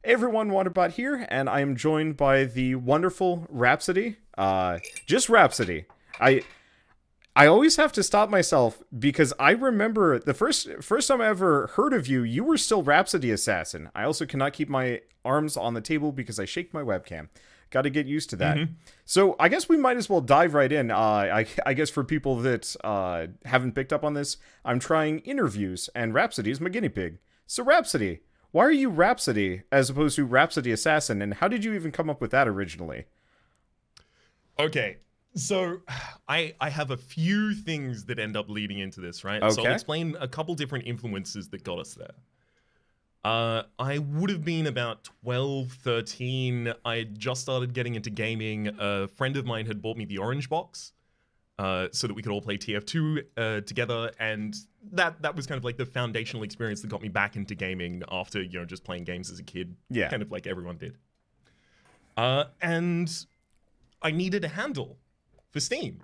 Hey everyone, Wanderbot here, and I am joined by the wonderful Rhapsody. Just Rhapsody. I always have to stop myself because I remember the first time I ever heard of you, you were still Rhapsody Assassin. I also cannot keep my arms on the table because I shake my webcam. Got to get used to that. So I guess we might as well dive right in. I guess for people that haven't picked up on this, I'm trying interviews, and Rhapsody is my guinea pig. So Rhapsody, why are you Rhapsody as opposed to Rhapsody Assassin, and how did you even come up with that originally? Okay, so I have a few things that end up leading into this, right? Okay. So I'll explain a couple different influences that got us there. I would have been about 12, 13. I had just started getting into gaming. A friend of mine had bought me the orange box so that we could all play TF2 together, and that was kind of like the foundational experience that got me back into gaming after, you know, just playing games as a kid, kind of like everyone did. And I needed a handle for Steam.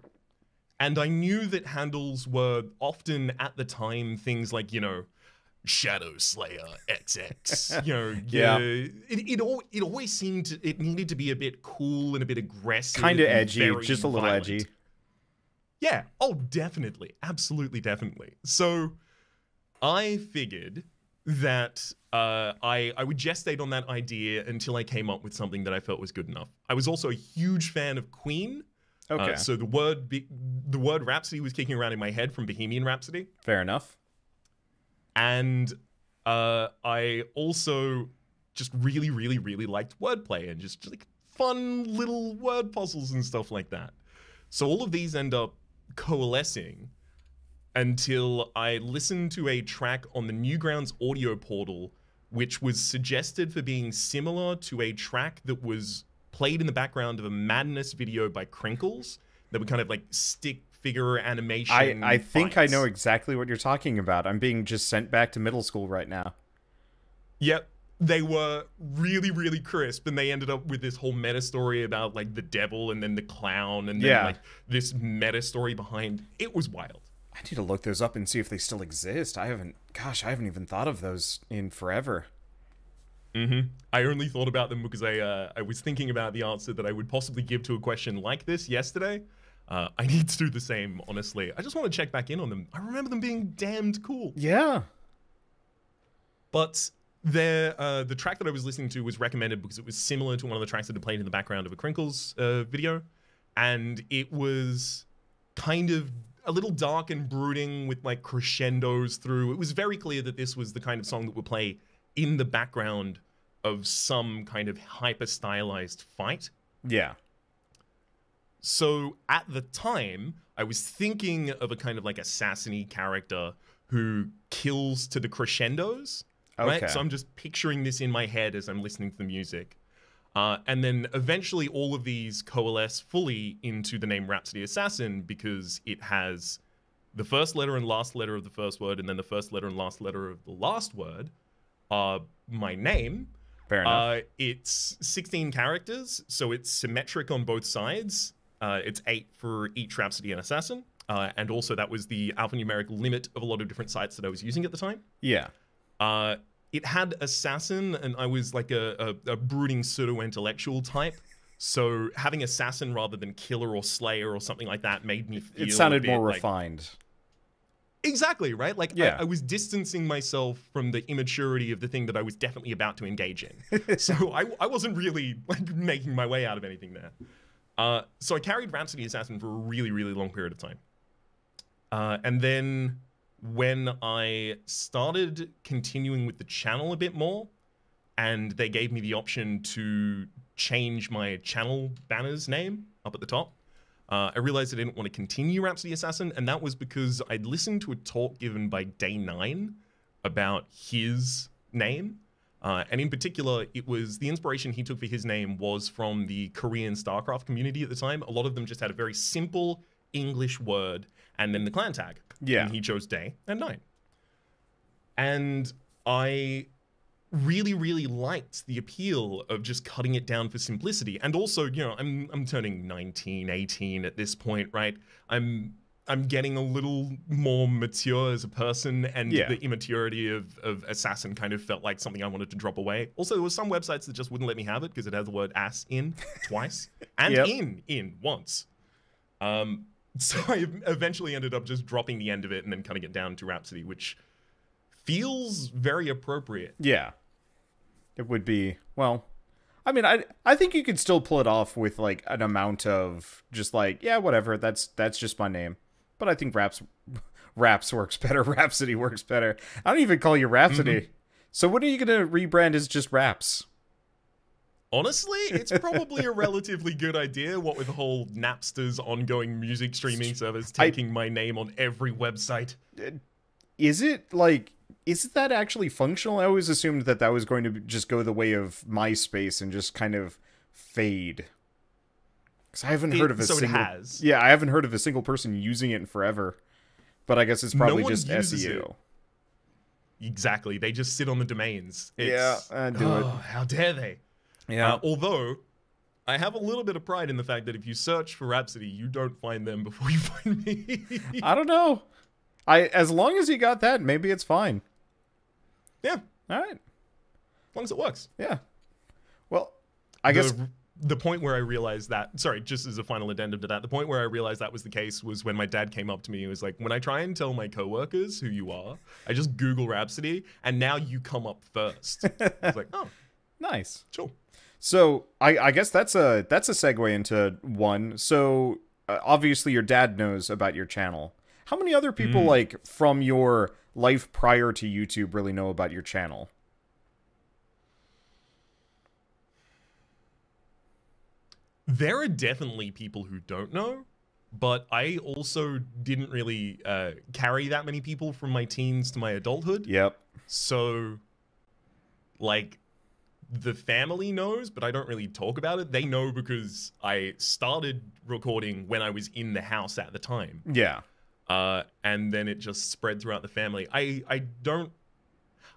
And I knew that handles were often, at the time, things like, you know, Shadow Slayer XX, you know, it always seemed it needed to be a bit cool and a bit aggressive, Kind of edgy, just a little violent. edgy. Yeah, oh, definitely, absolutely, definitely. So I figured that I would gestate on that idea until I came up with something that I felt was good enough. I was also a huge fan of Queen. Okay. So the word Rhapsody was kicking around in my head from Bohemian Rhapsody. Fair enough. And I also just really, really, really liked wordplay and just like fun little word puzzles and stuff like that. So all of these end up coalescing until I listened to a track on the Newgrounds audio portal, which was suggested for being similar to a track that was played in the background of a Madness video by Crinkles that would kind of like stick figure animation. I think I know exactly what you're talking about. I'm being just sent back to middle school right now. Yep. They were really, really crisp, and they ended up with this whole meta story about like the devil and then the clown and then like this meta story behind. It was wild. I need to look those up and see if they still exist. I haven't even thought of those in forever. I only thought about them because I was thinking about the answer that I would possibly give to a question like this yesterday. I need to do the same, honestly. I just want to check back in on them. I remember them being damned cool. Yeah. But the track that I was listening to was recommended because it was similar to one of the tracks that had played in the background of a Crinkles video. And it was kind of a little dark and brooding with like crescendos through. It was very clear that this was the kind of song that would play in the background of some kind of hyper-stylized fight. Yeah. So at the time, I was thinking of a kind of like assassin-y character who kills to the crescendos, right? So I'm just picturing this in my head as I'm listening to the music. And then eventually all of these coalesce fully into the name Rhapsody Assassin because it has the first letter and last letter of the first word and then the first letter and last letter of the last word are my name. Fair enough. It's 16 characters, so it's symmetric on both sides. It's 8 for each Rhapsody and Assassin. And also that was the alphanumeric limit of a lot of different sites that I was using at the time. Yeah. It had Assassin, and I was like a brooding pseudo-intellectual type. So having Assassin rather than Killer or Slayer or something like that made me feel it sounded more like, refined. Exactly, right? Like, I was distancing myself from the immaturity of the thing that I was definitely about to engage in. So I wasn't really like making my way out of anything there. So I carried Rhapsody Assassin for a really, really long period of time. And then when I started continuing with the channel a bit more, and they gave me the option to change my channel banner's name up at the top, I realized I didn't want to continue Rhapsody Assassin, and that was because I'd listened to a talk given by Day9 about his name. And in particular, it was the inspiration he took for his name was from the Korean StarCraft community at the time. A lot of them just had a very simple English word and then the clan tag. Yeah. And he chose Day and 9. And I really, really liked the appeal of just cutting it down for simplicity. And also, you know, I'm turning 19, 18 at this point, right? I'm I'm getting a little more mature as a person, and Yeah. the immaturity of Assassin kind of felt like something I wanted to drop away. Also, there were some websites that just wouldn't let me have it because it had the word ass in twice and Yep. in once. So I eventually ended up just dropping the end of it and then cutting it down to Rhapsody, which feels very appropriate. Yeah. It would be, well, I mean, I think you could still pull it off with like an amount of just like, yeah, whatever, that's just my name. But I think Raps works better. Rhapsody works better. I don't even call you Rhapsody. Mm-hmm. So when are you going to rebrand as just Raps? Honestly, it's probably a relatively good idea, what with the whole Napster's ongoing music streaming service taking my name on every website. Is that actually functional? I always assumed that was going to just go the way of MySpace and just kind of fade. Because I haven't heard of a single... it has. Yeah, I haven't heard of a single person using it in forever. But I guess it's probably No one just uses SEO. Exactly. They just sit on the domains. Do it. How dare they? Yeah. Although, I have a little bit of pride in the fact that if you search for Rhapsody, you don't find them before you find me. I don't know. As long as you got that, maybe it's fine. Yeah. All right. As long as it works. Yeah. Well, I guess... The point where I realized that, sorry, just as a final addendum to that, the point where I realized that was the case was when my dad came up to me and was like, when I try and tell my coworkers who you are, I just Google Rhapsody, and now you come up first. I was like, oh. Nice. Sure. So, I guess that's a segue into one. So, obviously your dad knows about your channel. How many other people, like, from your life prior to YouTube really know about your channel? There are definitely people who don't know, but I also didn't really carry that many people from my teens to my adulthood. Yep. So, like, the family knows, but I don't really talk about it. They know because I started recording when I was in the house at the time. Yeah. And then it just spread throughout the family. I don't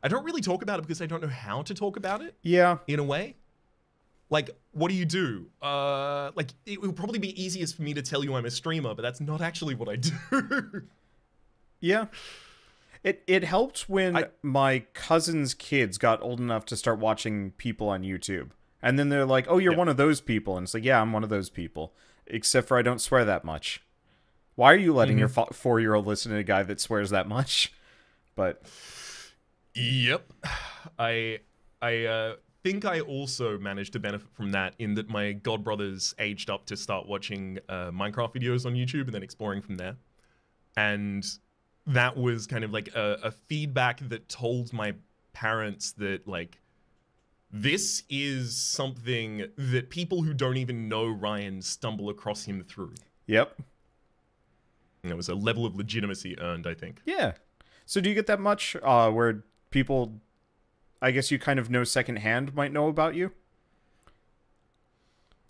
really talk about it because I don't know how to talk about it. Yeah. In a way. Like, what do? Like, it would probably be easiest for me to tell you I'm a streamer, but that's not actually what I do. Yeah. It helped when my cousin's kids got old enough to start watching people on YouTube. And then they're like, oh, you're one of those people. And it's like, yeah, I'm one of those people. Except for I don't swear that much. Why are you letting your 4-year-old listen to a guy that swears that much? But... Yep. I think I also managed to benefit from that in that my godbrothers aged up to start watching Minecraft videos on YouTube and then exploring from there. And that was kind of like a feedback that told my parents that, like, this is something that people who don't even know Ryan stumble across him through. Yep. And it was a level of legitimacy earned, I think. Yeah. So do you get that much where people... I guess you kind of know secondhand might know about you?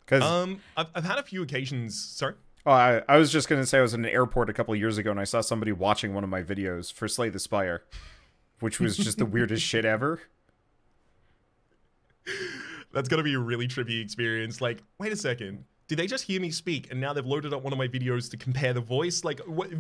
Because I've had a few occasions... Sorry? Oh, I was just going to say I was in an airport a couple of years ago and I saw somebody watching one of my videos for Slay the Spire, which was just the weirdest shit ever. That's got to be a really trippy experience. Like, wait a second. Did they just hear me speak and now they've loaded up one of my videos to compare the voice? Like, what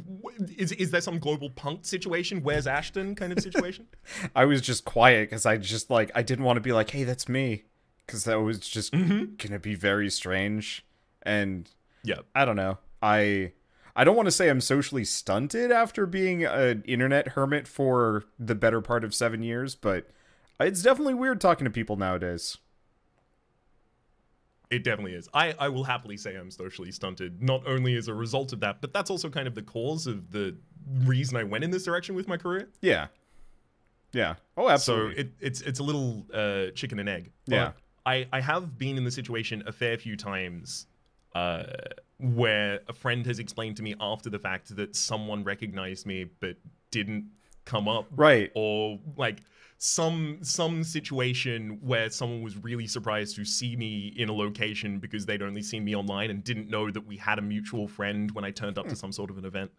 is there some global punk situation? Where's Ashton kind of situation? I was just quiet because I just, like, I didn't want to be like, hey, that's me. Because that was just going to be very strange. And yeah, I don't know. I don't want to say I'm socially stunted after being an internet hermit for the better part of 7 years, but it's definitely weird talking to people nowadays. It definitely is. I will happily say I'm socially stunted, not only as a result of that, but that's also kind of the cause of the reason I went in this direction with my career. Yeah. Yeah. Oh, absolutely. So it's a little chicken and egg. Yeah. But I have been in the situation a fair few times where a friend has explained to me after the fact that someone recognized me but didn't come up. Right. Or, like... some situation where someone was really surprised to see me in a location because they'd only seen me online and didn't know that we had a mutual friend when I turned up to some sort of an event.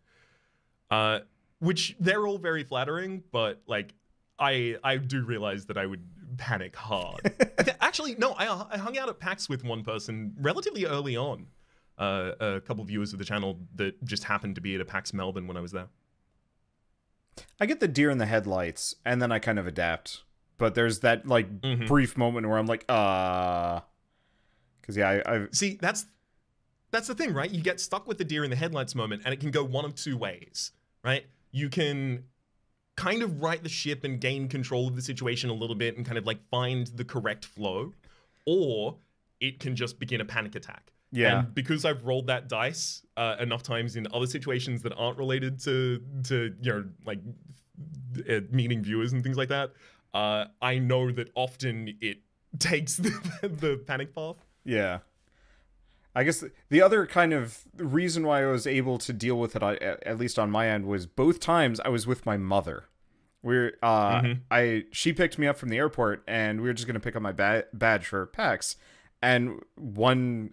Which they're all very flattering, but like I do realize that I would panic hard. Actually, no, I hung out at PAX with one person relatively early on. a couple of viewers of the channel that just happened to be at a PAX Melbourne when I was there. I get the deer in the headlights, and then I kind of adapt. But there's that like brief moment where I'm like, because yeah, I see that's the thing, right? You get stuck with the deer in the headlights moment, and it can go one of two ways, right? You can kind of right the ship and gain control of the situation a little bit and kind of like find the correct flow, or it can just begin a panic attack. Yeah. And because I've rolled that dice enough times in other situations that aren't related to you know, like meeting viewers and things like that, I know that often it takes the panic path. Yeah. I guess the other kind of reason why I was able to deal with it, at least on my end, was both times I was with my mother. She picked me up from the airport, and we were just going to pick up my badge for PAX. And one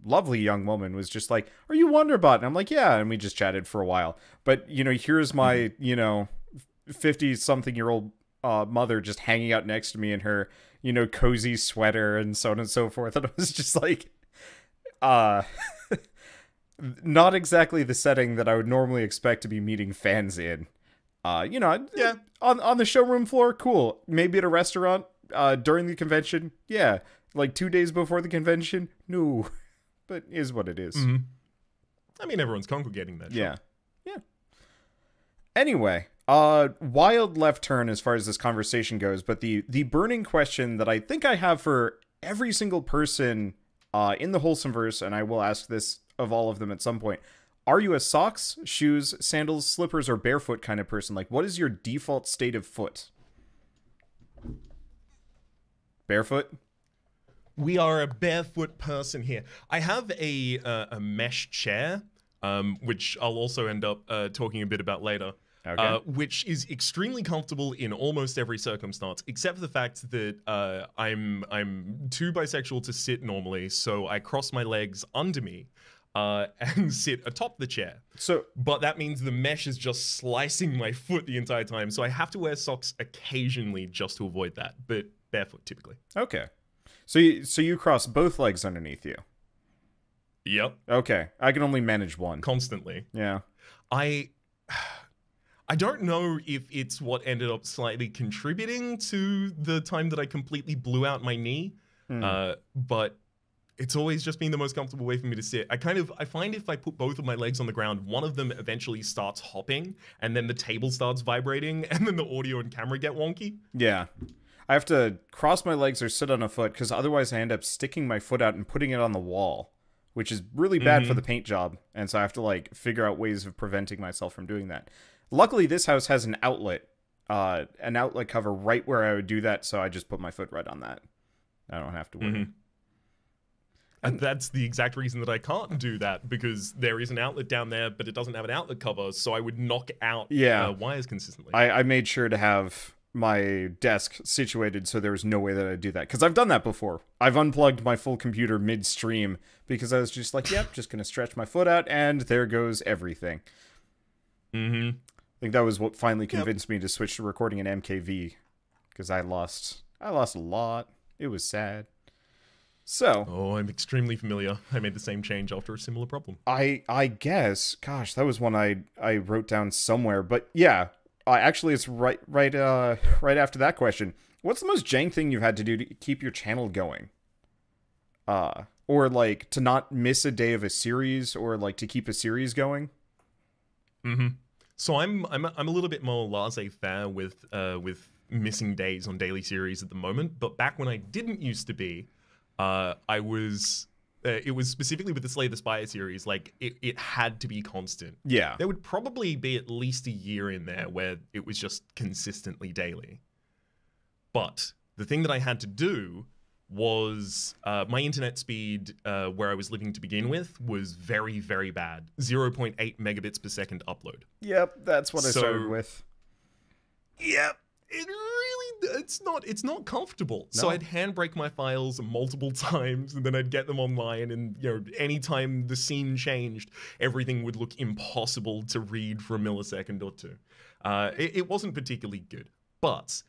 lovely young woman was just like, "Are you Wanderbot?" And I'm like, "Yeah." And we just chatted for a while. But, you know, here's my, 50-something-year-old mother just hanging out next to me in her, cozy sweater and so on and so forth. And I was just like, not exactly the setting that I would normally expect to be meeting fans in. Yeah. On the showroom floor, cool. Maybe at a restaurant during the convention, yeah. Like 2 days before the convention, no. But is what it is. Mm-hmm. I mean, everyone's congregating there. Yeah. Yeah. Anyway, wild left turn as far as this conversation goes, but the burning question that I think I have for every single person in the Wholesomeverse, and I will ask this of all of them at some point, are you a socks, shoes, sandals, slippers, or barefoot kind of person? Like, what is your default state of foot? Barefoot? We are a barefoot person here. I have a mesh chair, which I'll also end up talking a bit about later. Okay. Which is extremely comfortable in almost every circumstance, except for the fact that I'm too bisexual to sit normally, so I cross my legs under me and sit atop the chair. But that means the mesh is just slicing my foot the entire time, so I have to wear socks occasionally just to avoid that, but barefoot typically. Okay. So you cross both legs underneath you? Yep. Okay. I can only manage one. Constantly. Yeah. I don't know if it's what ended up slightly contributing to the time that I completely blew out my knee, but it's always just been the most comfortable way for me to sit. I find if I put both of my legs on the ground, one of them eventually starts hopping, and then the table starts vibrating, and then the audio and camera get wonky. Yeah. I have to cross my legs or sit on a foot, because otherwise I end up sticking my foot out and putting it on the wall, which is really bad for the paint job, and so I have to like figure out ways of preventing myself from doing that. Luckily, this house has an outlet cover right where I would do that, so I just put my foot right on that. I don't have to worry. And that's the exact reason that I can't do that, because there is an outlet down there, but it doesn't have an outlet cover, so I would knock out wires consistently. I made sure to have my desk situated so there was no way that I'd do that, because I've done that before. I've unplugged my full computer midstream because I was just like, yep, just gonna stretch my foot out, and there goes everything. I think that was what finally convinced me to switch to recording an MKV, because I lost a lot. It was sad. So, I'm extremely familiar. I made the same change after a similar problem. I guess, gosh, that was one I wrote down somewhere. But yeah, actually, it's right after that question. What's the most jank thing you've had to do to keep your channel going? Or like to not miss a day of a series, or like to keep a series going? So I'm a little bit more laissez-faire with missing days on daily series at the moment. But back when I didn't used to be, it was specifically with the Slay the Spire series, like it had to be constant. Yeah. There would probably be at least a year in there where it was just consistently daily. But the thing that I had to do was my internet speed where I was living to begin with was very, very bad. 0.8 megabits per second upload. Yep, that's what I started with. Yep. It's not comfortable. No. So I'd handbrake my files multiple times, and then I'd get them online, and anytime the scene changed, everything would look impossible to read for a millisecond or two. It wasn't particularly good, but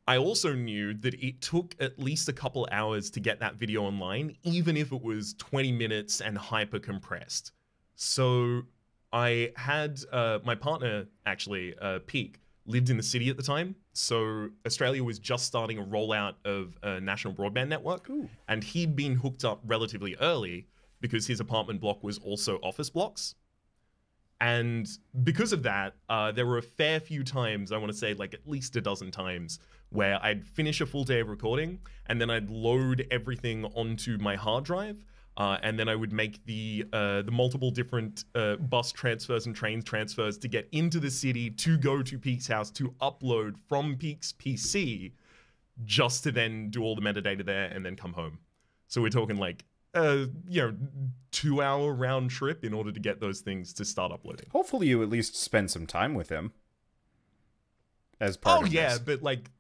I also knew that it took at least a couple hours to get that video online, even if it was 20 minutes and hyper compressed. So I had my partner, actually, Peak, lived in the city at the time. So Australia was just starting a rollout of a national broadband network. Ooh. And he'd been hooked up relatively early because his apartment block was also office blocks. And because of that, there were a fair few times, I want to say like at least a dozen times, where I'd finish a full day of recording and then I'd load everything onto my hard drive. And then I would make the multiple different bus transfers and train transfers to get into the city, to go to Peak's house, to upload from Peak's PC, just to then do all the metadata there and then come home. So we're talking like, 2-hour round trip in order to get those things to start uploading. Hopefully you at least spend some time with him as part of this. But like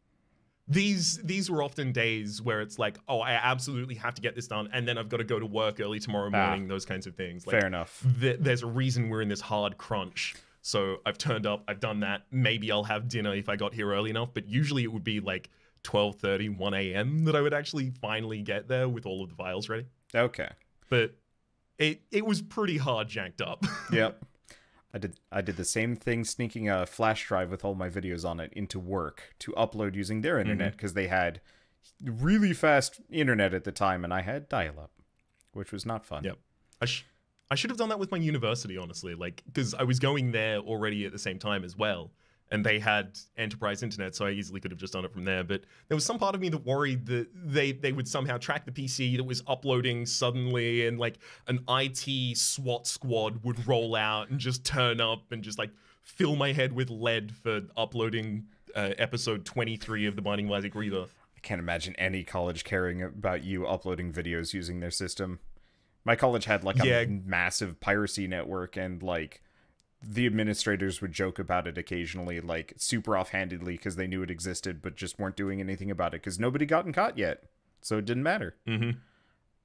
these were often days where it's like, oh, I absolutely have to get this done, and then I've got to go to work early tomorrow morning, those kinds of things. Like, fair enough. There's a reason we're in this hard crunch. So I've turned up, I've done that. Maybe I'll have dinner if I got here early enough, but usually it would be like 12:30, 1 a.m. that I would actually finally get there with all of the files ready. Okay. But it was pretty hard jacked up. Yep. I did the same thing, sneaking a flash drive with all my videos on it into work to upload using their internet, because they had really fast internet at the time and I had dial-up, which was not fun. Yep. I should have done that with my university, honestly, like, because I was going there already at the same time as well. And they had enterprise internet, so I easily could have just done it from there. But there was some part of me that worried that they would somehow track the PC that was uploading suddenly, and like an IT SWAT squad would roll out and just turn up and just like fill my head with lead for uploading episode 23 of The Binding of Isaac Rebirth. I can't imagine any college caring about you uploading videos using their system. My college had like a massive piracy network, and like the administrators would joke about it occasionally, like super offhandedly, because they knew it existed, but just weren't doing anything about it because nobody gotten caught yet, so it didn't matter.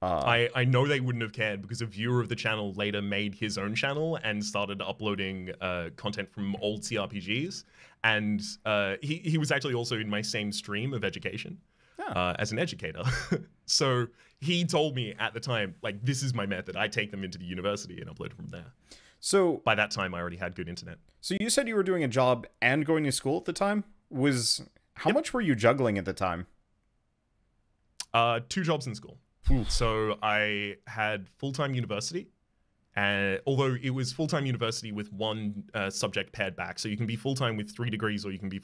I know they wouldn't have cared, because a viewer of the channel later made his own channel and started uploading content from old CRPGs, and he was actually also in my same stream of education as an educator. So he told me at the time, like, this is my method. I take them into the university and upload from there. So by that time, I already had good internet. So you said you were doing a job and going to school at the time? How much were you juggling at the time? 2 jobs in school. So I had full-time university, and although it was full-time university with 1 subject paired back, so you can be full-time with 3 degrees, or you can be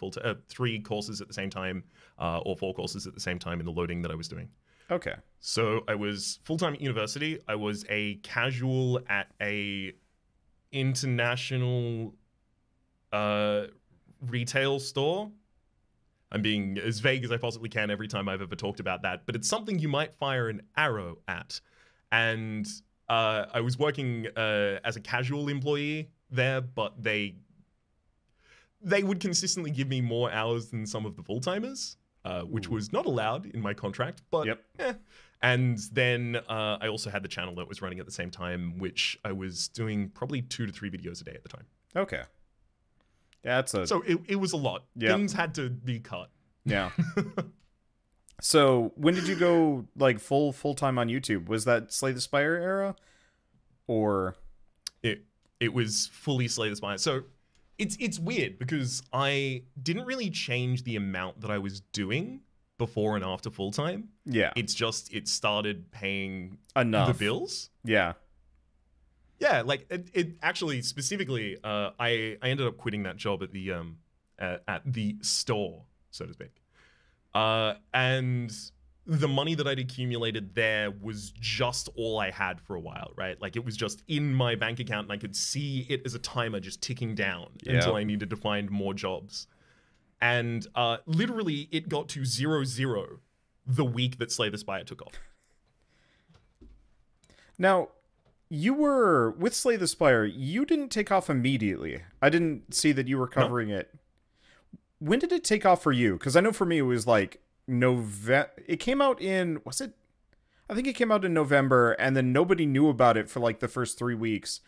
3 courses at the same time, or 4 courses at the same time in the loading that I was doing. Okay. So I was full-time at university. I was a casual at a international retail store. I'm being as vague as I possibly can every time I've ever talked about that, but it's something you might fire an arrow at. And I was working as a casual employee there, but they would consistently give me more hours than some of the full-timers, which was not allowed in my contract, but And then I also had the channel that was running at the same time, which I was doing probably 2 to 3 videos a day at the time. Okay. Yeah, so it was a lot. Yep. Things had to be cut. Yeah. So when did you go like full time on YouTube? Was that Slay the Spire era, or it was fully Slay the Spire? So it's weird because I didn't really change the amount that I was doing before and after full time. Yeah. It's just it started paying enough the bills. Yeah. Yeah, like it actually specifically, I ended up quitting that job at the store, so to speak, and the money that I'd accumulated there was just all I had for a while, right? Like it was just in my bank account, and I could see it as a timer just ticking down until I needed to find more jobs, and literally it got to 0-0 the week that Slay the Spire took off. Now, you were with Slay the Spire. You didn't take off immediately. I didn't see that you were covering it. When did it take off for you? Because I know for me it was like it came out in, was it? I think it came out in November, and then nobody knew about it for like the first 3 weeks.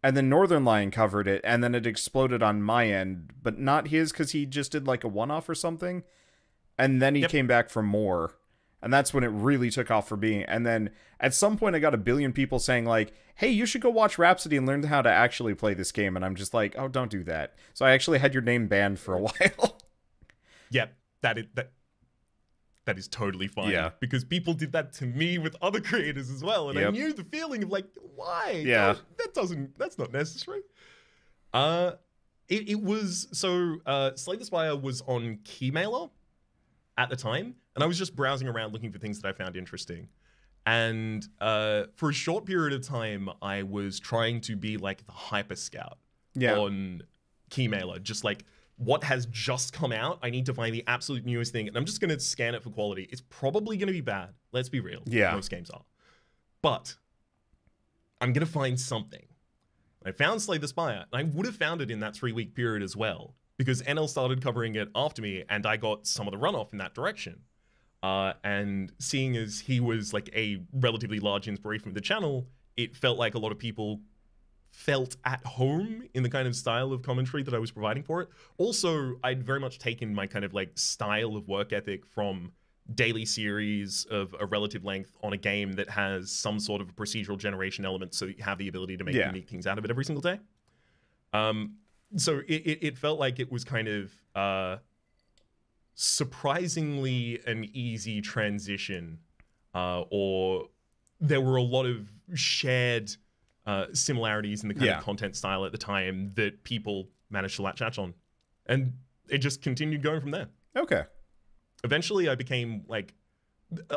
And then Northern Lion covered it, and then it exploded on my end, but not his because he just did like a one-off or something. and then he came back for more. And that's when it really took off for me. And then at some point I got a billion people saying like, hey, you should go watch Rhapsody and learn how to actually play this game. And I'm just like, oh, don't do that. So I actually had your name banned for a while. Yep, that is totally fine. Yeah. Because people did that to me with other creators as well. And I knew the feeling of like, why? Yeah. That's not necessary. It was, so Slay the Spire was on Keymailer at the time. And I was just browsing around looking for things that I found interesting. And for a short period of time, I was trying to be like the hyper scout on Keymailer. Just like, what has just come out? I need to find the absolute newest thing. And I'm just going to scan it for quality. It's probably going to be bad. Let's be real. Yeah. Most games are. But I'm going to find something. I found Slay the Spire. And I would have found it in that 3-week period as well. Because NL started covering it after me. And I got some of the runoff in that direction. And seeing as he was like a relatively large inspiration for the channel, it felt like a lot of people felt at home in the kind of style of commentary that I was providing for it. Also, I'd very much taken my kind of like style of work ethic from daily series of a relative length on a game that has some sort of a procedural generation element, so you have the ability to make unique things out of it every single day. So it felt like it was kind of surprisingly an easy transition, or there were a lot of shared similarities in the kind of content style at the time that people managed to latch on, and it just continued going from there. Okay. Eventually I became like,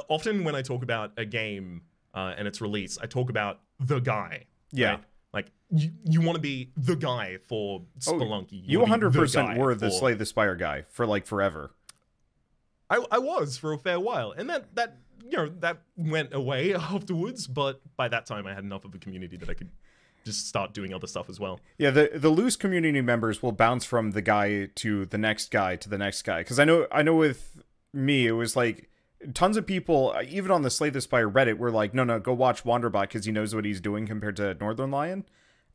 often when I talk about a game and its release, I talk about the guy. Right? Like you want to be the guy for Spelunky. You 100% were the Slay the Spire guy for like forever. I was for a fair while, and that you know, that went away afterwards, but by that time I had enough of a community that I could just start doing other stuff as well. Yeah, the loose community members will bounce from the guy to the next guy to the next guy. Because I know with me, it was like tons of people, even on the Slay the Spire Reddit, were like, no, go watch Wanderbot because he knows what he's doing compared to Northern Lion.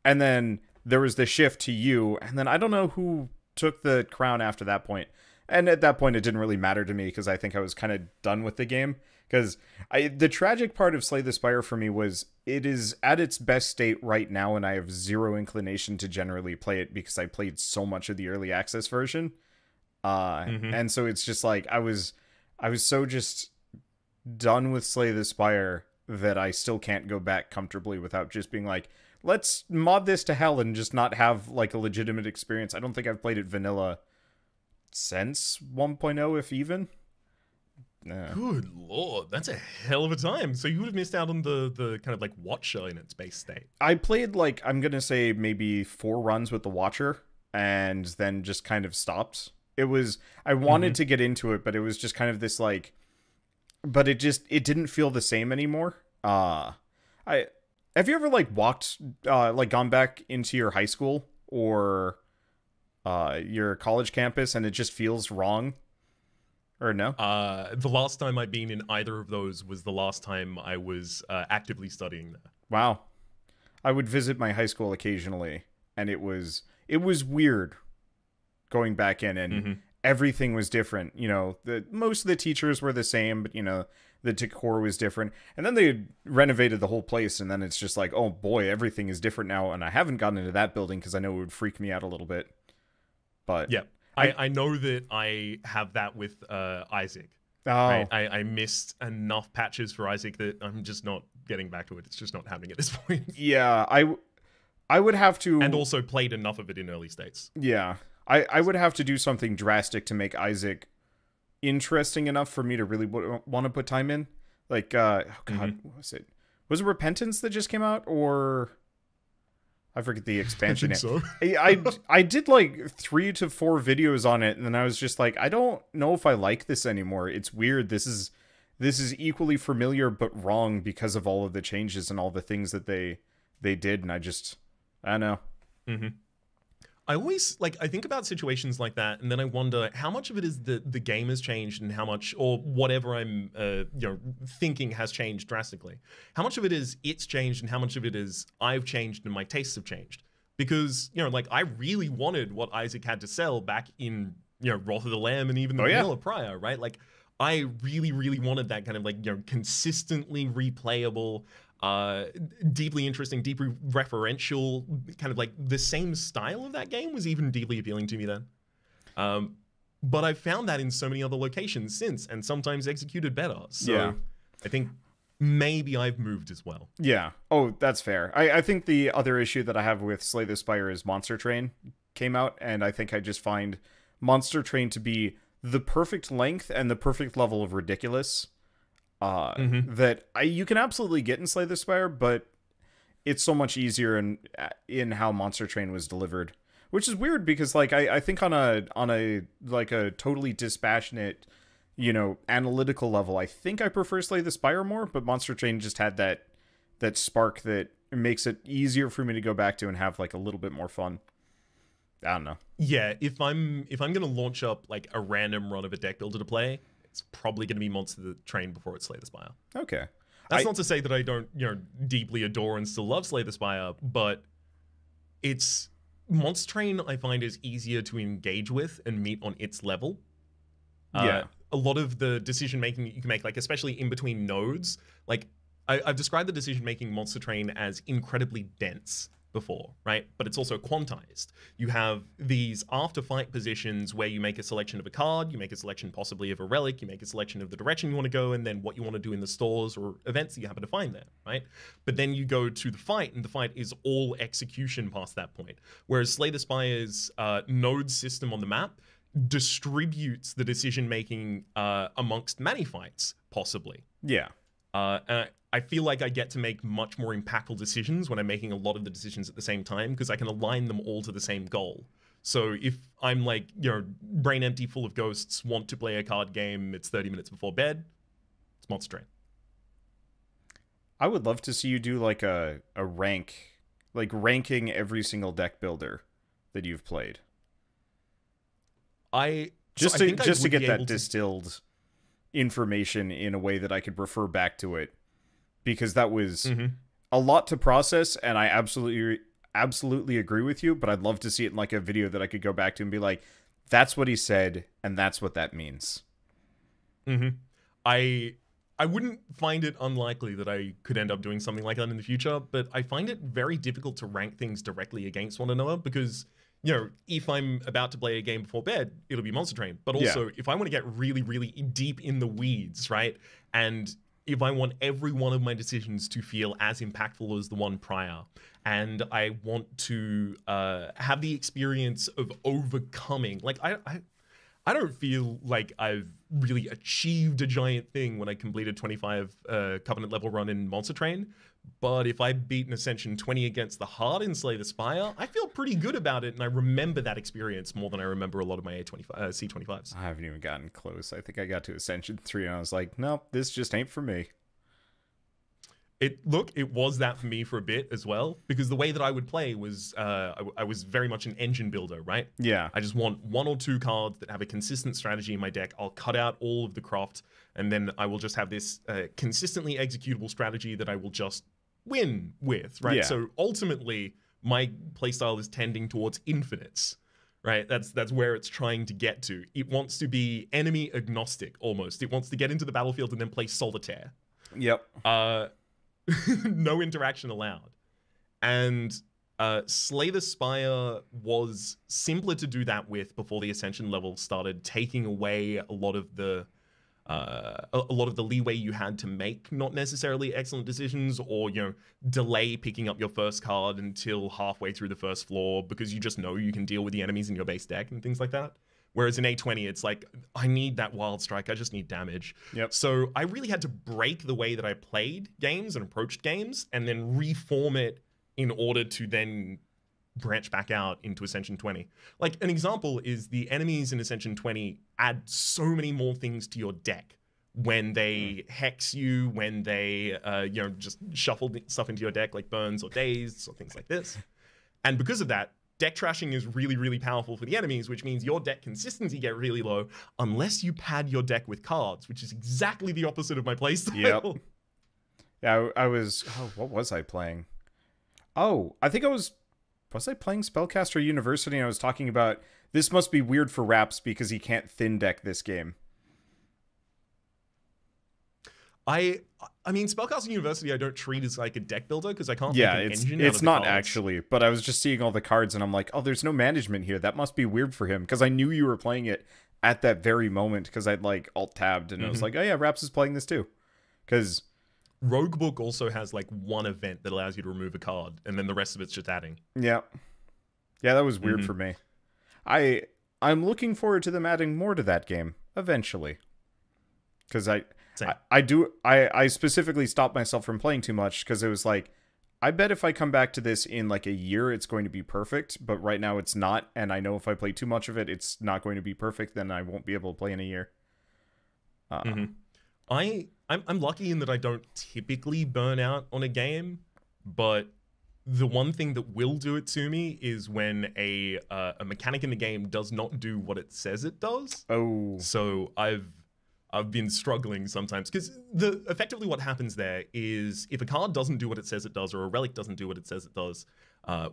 And then there was the shift to you, and then I don't know who took the crown after that point. And at that point, it didn't really matter to me because I think I was kind of done with the game. Because the tragic part of Slay the Spire for me was it is at its best state right now, and I have zero inclination to generally play it because I played so much of the early access version. And so it's just like I was so just done with Slay the Spire that I still can't go back comfortably without just being like, let's mod this to hell and just not have like a legitimate experience. I don't think I've played it vanilla since 1.0, if even. Good lord, that's a hell of a time. So you would have missed out on the kind of like Watcher in its base state. I played like, I'm gonna say maybe 4 runs with the Watcher and then just kind of stopped. It was, I wanted to get into it, but it was just kind of this like, but it didn't feel the same anymore. Have you ever like walked like gone back into your high school or your college campus and it just feels wrong? Or no? The last time I've been in either of those was the last time I was actively studying there. Wow. I would visit my high school occasionally, and it was weird going back in, and everything was different. You know, most of the teachers were the same, but you know, the decor was different. And then they renovated the whole place, and then it's just like, oh boy, everything is different now. And I haven't gotten into that building because I know it would freak me out a little bit. But yeah. I know that I have that with Isaac. Oh. Right? I missed enough patches for Isaac that I'm just not getting back to it. It's just not happening at this point. Yeah, I would have to... And also played enough of it in early states. Yeah. I would have to do something drastic to make Isaac interesting enough for me to really want to put time in. Like, oh god, what was it? Was it Repentance that just came out, or... I forget the expansion. I think so. I did like 3 to 4 videos on it, and then I was just like, I don't know if I like this anymore. It's weird. This is equally familiar but wrong because of all of the changes and all the things that they did, and I don't know. I always I think about situations like that, and then I wonder how much of it is the game has changed, and how much, or whatever I'm thinking has changed drastically. How much of it is it's changed, and how much of it is I've changed and my tastes have changed? Because I really wanted what Isaac had to sell back in Wrath of the Lamb and even the vanilla prior, right? Like, I really, really wanted that kind of like, consistently replayable, deeply interesting, deeply referential, kind of like the same style of that game was even deeply appealing to me then. But I've found that in so many other locations since, and sometimes executed better. So I think maybe I've moved as well. Yeah. Oh, that's fair. I think the other issue that I have with Slay the Spire is Monster Train came out, and I think I just find Monster Train to be the perfect length and the perfect level of ridiculous that you can absolutely get in Slay the Spire, but it's so much easier in how Monster Train was delivered, which is weird because like I think on a like a totally dispassionate, analytical level, I think I prefer Slay the Spire more, but Monster Train just had that spark that makes it easier for me to go back to and have like a little bit more fun. I don't know. Yeah, if I'm gonna launch up like a random run of a deck builder to play, it's probably gonna be Monster Train before it's Slay the Spire. Okay. That's not to say that I don't, deeply adore and still love Slay the Spire, but it's Monster Train I find is easier to engage with and meet on its level. A lot of the decision making you can make, like especially in between nodes, like I've described the decision making Monster Train as incredibly dense before, right? But it's also quantized. You have these after fight positions where you make a selection of a card, you make a selection possibly of a relic, you make a selection of the direction you want to go, and then what you want to do in the stores or events that you happen to find there, right? But then you go to the fight, and the fight is all execution past that point. Whereas Slay the Spire's node system on the map distributes the decision making amongst many fights, possibly. Yeah. I feel like I get to make much more impactful decisions when I'm making a lot of the decisions at the same time because I can align them all to the same goal. So if I'm like, brain empty, full of ghosts, want to play a card game, it's 30 minutes before bed, it's Monster Train. I would love to see you do like a ranking every single deck builder that you've played. Just to get that distilled information in a way that I could refer back to it, because that was a lot to process, and I absolutely agree with you, but I'd love to see it in like a video that I could go back to and be like, that's what he said and that's what that means. I wouldn't find it unlikely that I could end up doing something like that in the future, but I find it very difficult to rank things directly against one another because if I'm about to play a game before bed, it'll be Monster Train. But also, if I want to get really, really deep in the weeds, right? And if I want every one of my decisions to feel as impactful as the one prior, and I want to have the experience of overcoming, like I don't feel like I've really achieved a giant thing when I completed 25 Covenant level run in Monster Train. But if I beat an Ascension 20 against the Heart in Slay the Spire, I feel pretty good about it, and I remember that experience more than I remember a lot of my C25s. I haven't even gotten close. I think I got to Ascension 3, and I was like, nope, this just ain't for me. It was that for me for a bit as well, because the way that I would play was I was very much an engine builder, right? Yeah. I just want one or two cards that have a consistent strategy in my deck. I'll cut out all of the craft, and then I will just have this consistently executable strategy that I will just win with, right? Yeah. So ultimately, my playstyle is tending towards infinites, right? That's where it's trying to get to. It wants to be enemy agnostic, almost. It wants to get into the battlefield and then play solitaire. Yep. No interaction allowed. And Slay the Spire was simpler to do that with before the Ascension level started taking away a lot of the leeway you had to make not necessarily excellent decisions, or delay picking up your first card until halfway through the first floor because you just know you can deal with the enemies in your base deck and things like that. Whereas in A20, it's like, I need that Wild Strike. I just need damage. Yep. So I really had to break the way that I played games and approached games and then reform it in order to then branch back out into Ascension 20. Like, an example is the enemies in Ascension 20 add so many more things to your deck when they hex you, when they, just shuffle stuff into your deck like burns or dazed or things like this. And because of that, deck trashing is really, really powerful for the enemies, which means your deck consistency get really low unless you pad your deck with cards, which is exactly the opposite of my playstyle. Yep. Yeah, I was... Oh, what was I playing? Oh, I think I was Was I playing Spellcaster University and I was talking about this must be weird for Raps because he can't thin deck this game? I mean, Spellcasting University I don't treat as like a deck builder because I can't Yeah, make an engine it's out of not the cards. actually, but I was just seeing all the cards and I'm like, oh, there's no management here. That must be weird for him because I knew you were playing it at that very moment because I'd like alt-tabbed and I was like, oh yeah, Raps is playing this too. Because Roguebook also has like one event that allows you to remove a card and then the rest of it's just adding. yeah, that was weird for me. I'm looking forward to them adding more to that game eventually because I specifically stopped myself from playing too much because it was like, I bet if I come back to this in like a year, it's going to be perfect. But right now it's not. And I know if I play too much of it, it's not going to be perfect. Then I won't be able to play in a year. I'm lucky in that I don't typically burn out on a game. But the one thing that will do it to me is when a mechanic in the game does not do what it says it does. Oh. So I've been struggling sometimes because effectively what happens there is if a card doesn't do what it says it does or a relic doesn't do what it says it does,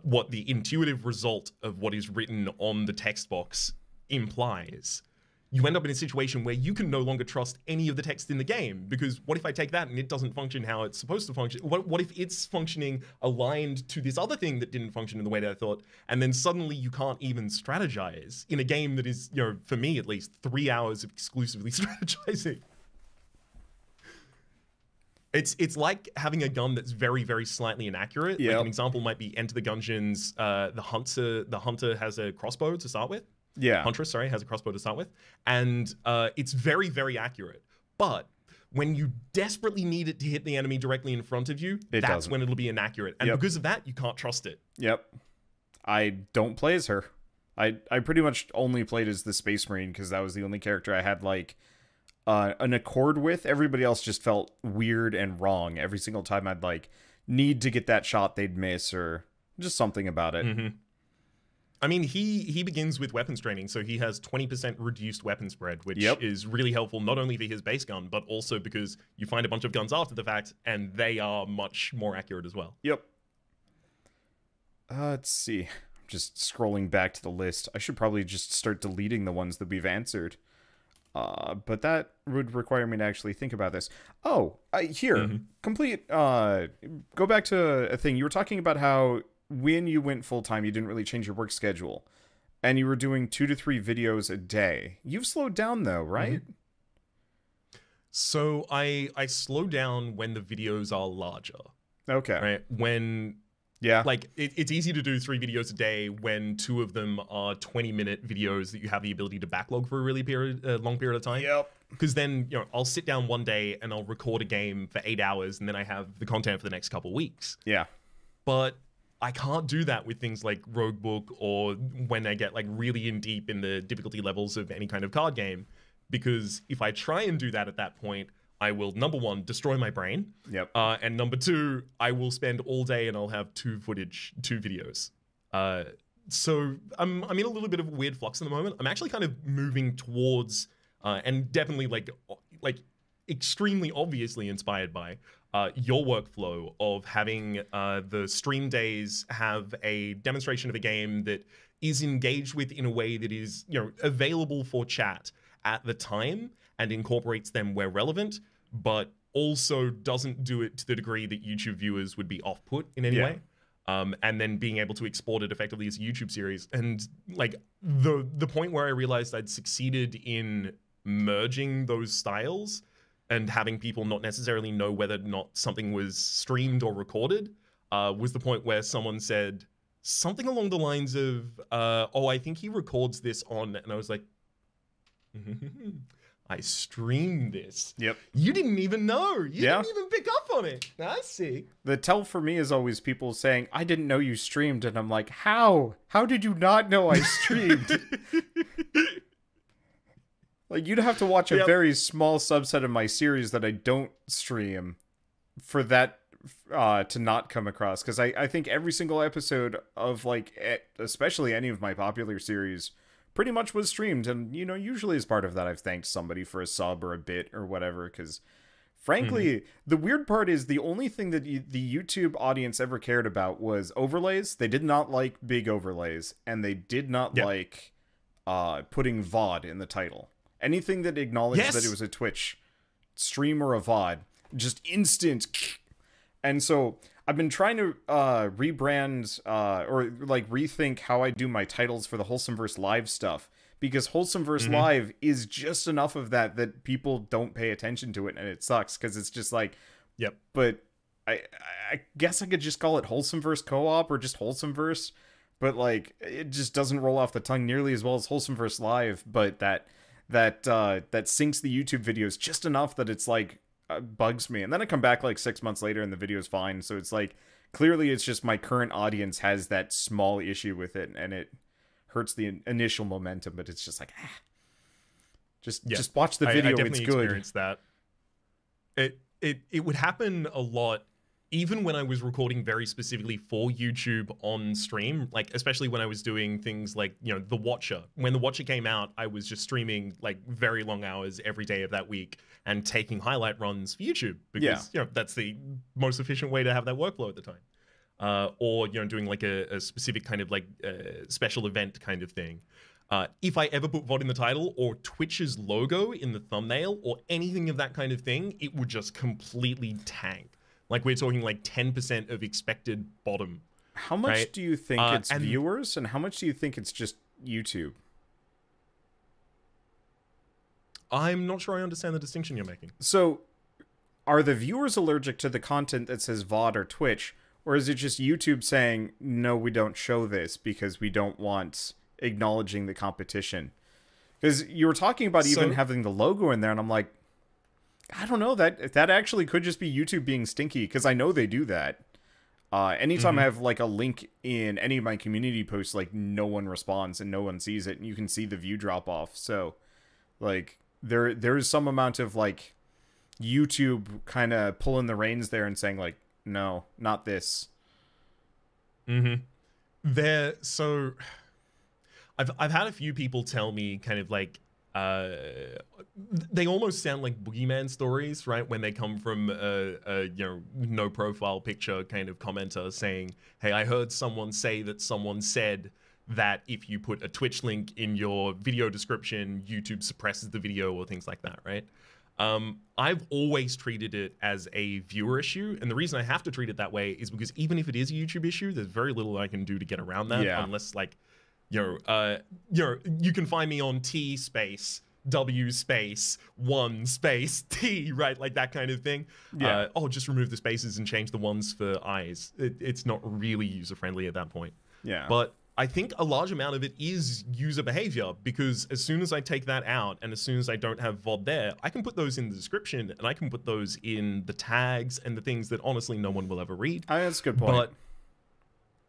what the intuitive result of what is written on the text box implies, you end up in a situation where you can no longer trust any of the text in the game because what if I take that and it doesn't function how it's supposed to function? What if it's functioning aligned to this other thing that didn't function in the way that I thought, and then suddenly you can't even strategize in a game that is, for me at least, 3 hours of exclusively strategizing. It's like having a gun that's very, very slightly inaccurate. Yep. Like an example might be Enter the Gungeons. The hunter has a crossbow to start with. Yeah. Huntress, sorry, has a crossbow to start with. And it's very, very accurate. But when you desperately need it to hit the enemy directly in front of you, that's when it'll be inaccurate. And because of that, you can't trust it. Yep. I don't play as her. I pretty much only played as the Space Marine because that was the only character I had like an accord with. Everybody else just felt weird and wrong. Every single time I'd like need to get that shot they'd miss or just something about it. Mm-hmm. I mean, he begins with weapons training, so he has 20% reduced weapon spread, which is really helpful not only for his base gun, but also because you find a bunch of guns after the fact, and they are much more accurate as well. Yep. Let's see. I'm just scrolling back to the list. I should probably just start deleting the ones that we've answered. But that would require me to actually think about this. Oh, here. Complete. Go back to a thing. You were talking about how when you went full-time, you didn't really change your work schedule. And you were doing 2 to 3 videos a day. You've slowed down, though, right? So I slow down when the videos are larger. Okay. Right? When... Yeah. Like, it's easy to do 3 videos a day when 2 of them are 20-minute videos that you have the ability to backlog for a really long period of time. Yep. Because then, I'll sit down one day and I'll record a game for 8 hours, and then I have the content for the next couple weeks. Yeah. But I can't do that with things like Roguebook or when I get like really in deep in the difficulty levels of any kind of card game, because if I try and do that at that point, I will, number one, destroy my brain. Yep. And number two, I will spend all day and I'll have 2 videos. So I'm in a little bit of a weird flux at the moment. I'm actually kind of moving towards, and definitely like extremely obviously inspired by your workflow of having the stream days have a demonstration of a game that is engaged with in a way that is available for chat at the time and incorporates them where relevant, but also doesn't do it to the degree that YouTube viewers would be off-put in any way. And then being able to export it effectively as a YouTube series. And like the point where I realized I'd succeeded in merging those styles and having people not necessarily know whether or not something was streamed or recorded was the point where someone said something along the lines of, oh, I think he records this on, and I was like, I streamed this. Yep. You didn't even know. You didn't even pick up on it. I see. The tell for me is always people saying, I didn't know you streamed, and I'm like, how? How did you not know I streamed? Like, you'd have to watch a very small subset of my series that I don't stream for that to not come across. Because I think every single episode of, like, especially any of my popular series pretty much was streamed. And, usually as part of that, I've thanked somebody for a sub or a bit or whatever. Because Frankly, the weird part is the only thing that the YouTube audience ever cared about was overlays. They did not like big overlays, and they did not like putting VOD in the title. Anything that acknowledged that it was a Twitch stream or a VOD, just instant. And so I've been trying to rebrand or like rethink how I do my titles for the Wholesomeverse Live stuff, because Wholesomeverse Live is just enough of that people don't pay attention to it, and it sucks because it's just like, but I guess I could just call it Wholesomeverse Co-op or just Wholesomeverse, but like it just doesn't roll off the tongue nearly as well as Wholesomeverse Live. But that syncs the YouTube videos just enough that it's like bugs me, and then I come back like 6 months later and the video's fine. So it's like clearly it's just my current audience has that small issue with it, and it hurts the initial momentum. But it's just like just watch the video. I definitely it's good. Experienced that. It would happen a lot, even when I was recording very specifically for YouTube on stream, like especially when I was doing things like, you know, The Watcher. When The Watcher came out, I was just streaming like very long hours every day of that week and taking highlight runs for YouTube because, you know, that's the most efficient way to have that workflow at the time. Or, you know, doing like a specific kind of like special event kind of thing. If I ever put VOD in the title or Twitch's logo in the thumbnail or anything of that kind of thing, it would just completely tank. Like we're talking like 10% of expected bottom. How much do you think it's viewers, and how much do you think it's just YouTube? I'm not sure I understand the distinction you're making. So, are the viewers allergic to the content that says VOD or Twitch, or is it just YouTube saying, no, we don't show this because we don't want acknowledging the competition? Because you were talking about even having the logo in there, and I'm like, I don't know, that actually could just be YouTube being stinky, because I know they do that. Anytime I have like a link in any of my community posts, like no one responds and no one sees it, and you can see the view drop off. So like there is some amount of like YouTube kind of pulling the reins there and saying like, no, not this. So I've had a few people tell me kind of like, they almost sound like boogeyman stories, right? When they come from a you know, no profile picture kind of commenter saying, hey, I heard someone say that someone said that if you put a Twitch link in your video description, YouTube suppresses the video or things like that, right? I've always treated it as a viewer issue, and the reason I have to treat it that way is because even if it is a YouTube issue, there's very little I can do to get around that, unless like, you can find me on T space W space 1 space T, right? Like that kind of thing. Just remove the spaces and change the ones for eyes. It's not really user friendly at that point. But I think a large amount of it is user behavior, because as soon as I take that out and as soon as I don't have VOD there, I can put those in the description and I can put those in the tags and the things that honestly no one will ever read. That's a good point. But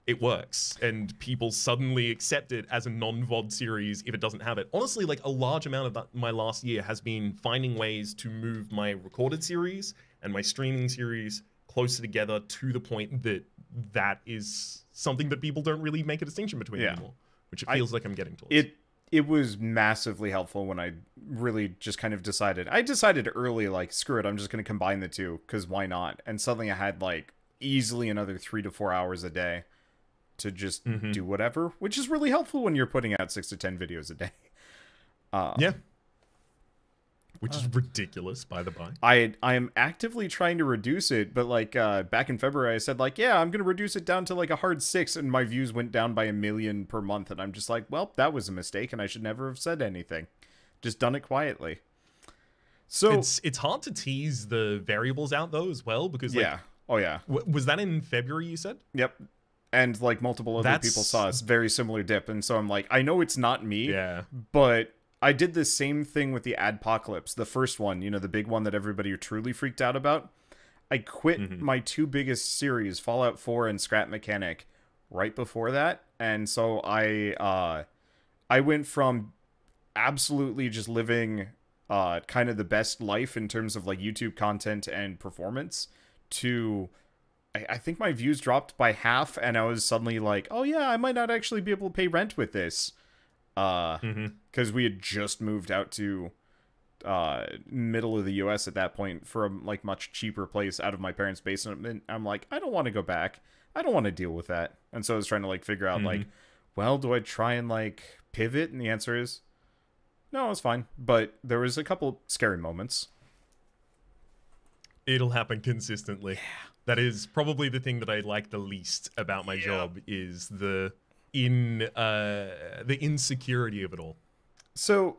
it works, and people suddenly accept it as a non-VOD series if it doesn't have it. Honestly, like a large amount of my last year has been finding ways to move my recorded series and my streaming series closer together to the point that that is something that people don't really make a distinction between anymore, which it feels like I'm getting towards. It was massively helpful when I really just kind of decided. I decided early, like, screw it, I'm just going to combine the two, because why not? And suddenly I had, like, easily another 3 to 4 hours a day to just do whatever, which is really helpful when you're putting out 6 to 10 videos a day. Which is ridiculous, by the by. I am actively trying to reduce it, but like back in February I said like, yeah, I'm gonna reduce it down to like a hard 6, and my views went down by 1 million per month, and I'm just like, well, that was a mistake and I should never have said anything. Just done it quietly. So it's hard to tease the variables out though as well, because like, was that in February you said? Yep. And like multiple other people saw a very similar dip, and so I'm like, I know it's not me, but I did the same thing with the Adpocalypse, the first one, you know, the big one that everybody truly freaked out about. I quit my 2 biggest series, Fallout 4 and Scrap Mechanic, right before that, and so I went from absolutely just living kind of the best life in terms of like YouTube content and performance to, I think my views dropped by half, and I was suddenly like, oh yeah, I might not actually be able to pay rent with this. Because we had just moved out to middle of the US at that point for a like much cheaper place out of my parents' basement. And I'm like, I don't want to go back. I don't want to deal with that. And so I was trying to like figure out like, well, do I try and like pivot? And the answer is no, it's fine. But there was a couple scary moments. It'll happen consistently. Yeah. That is probably the thing that I like the least about my job is the insecurity of it all. So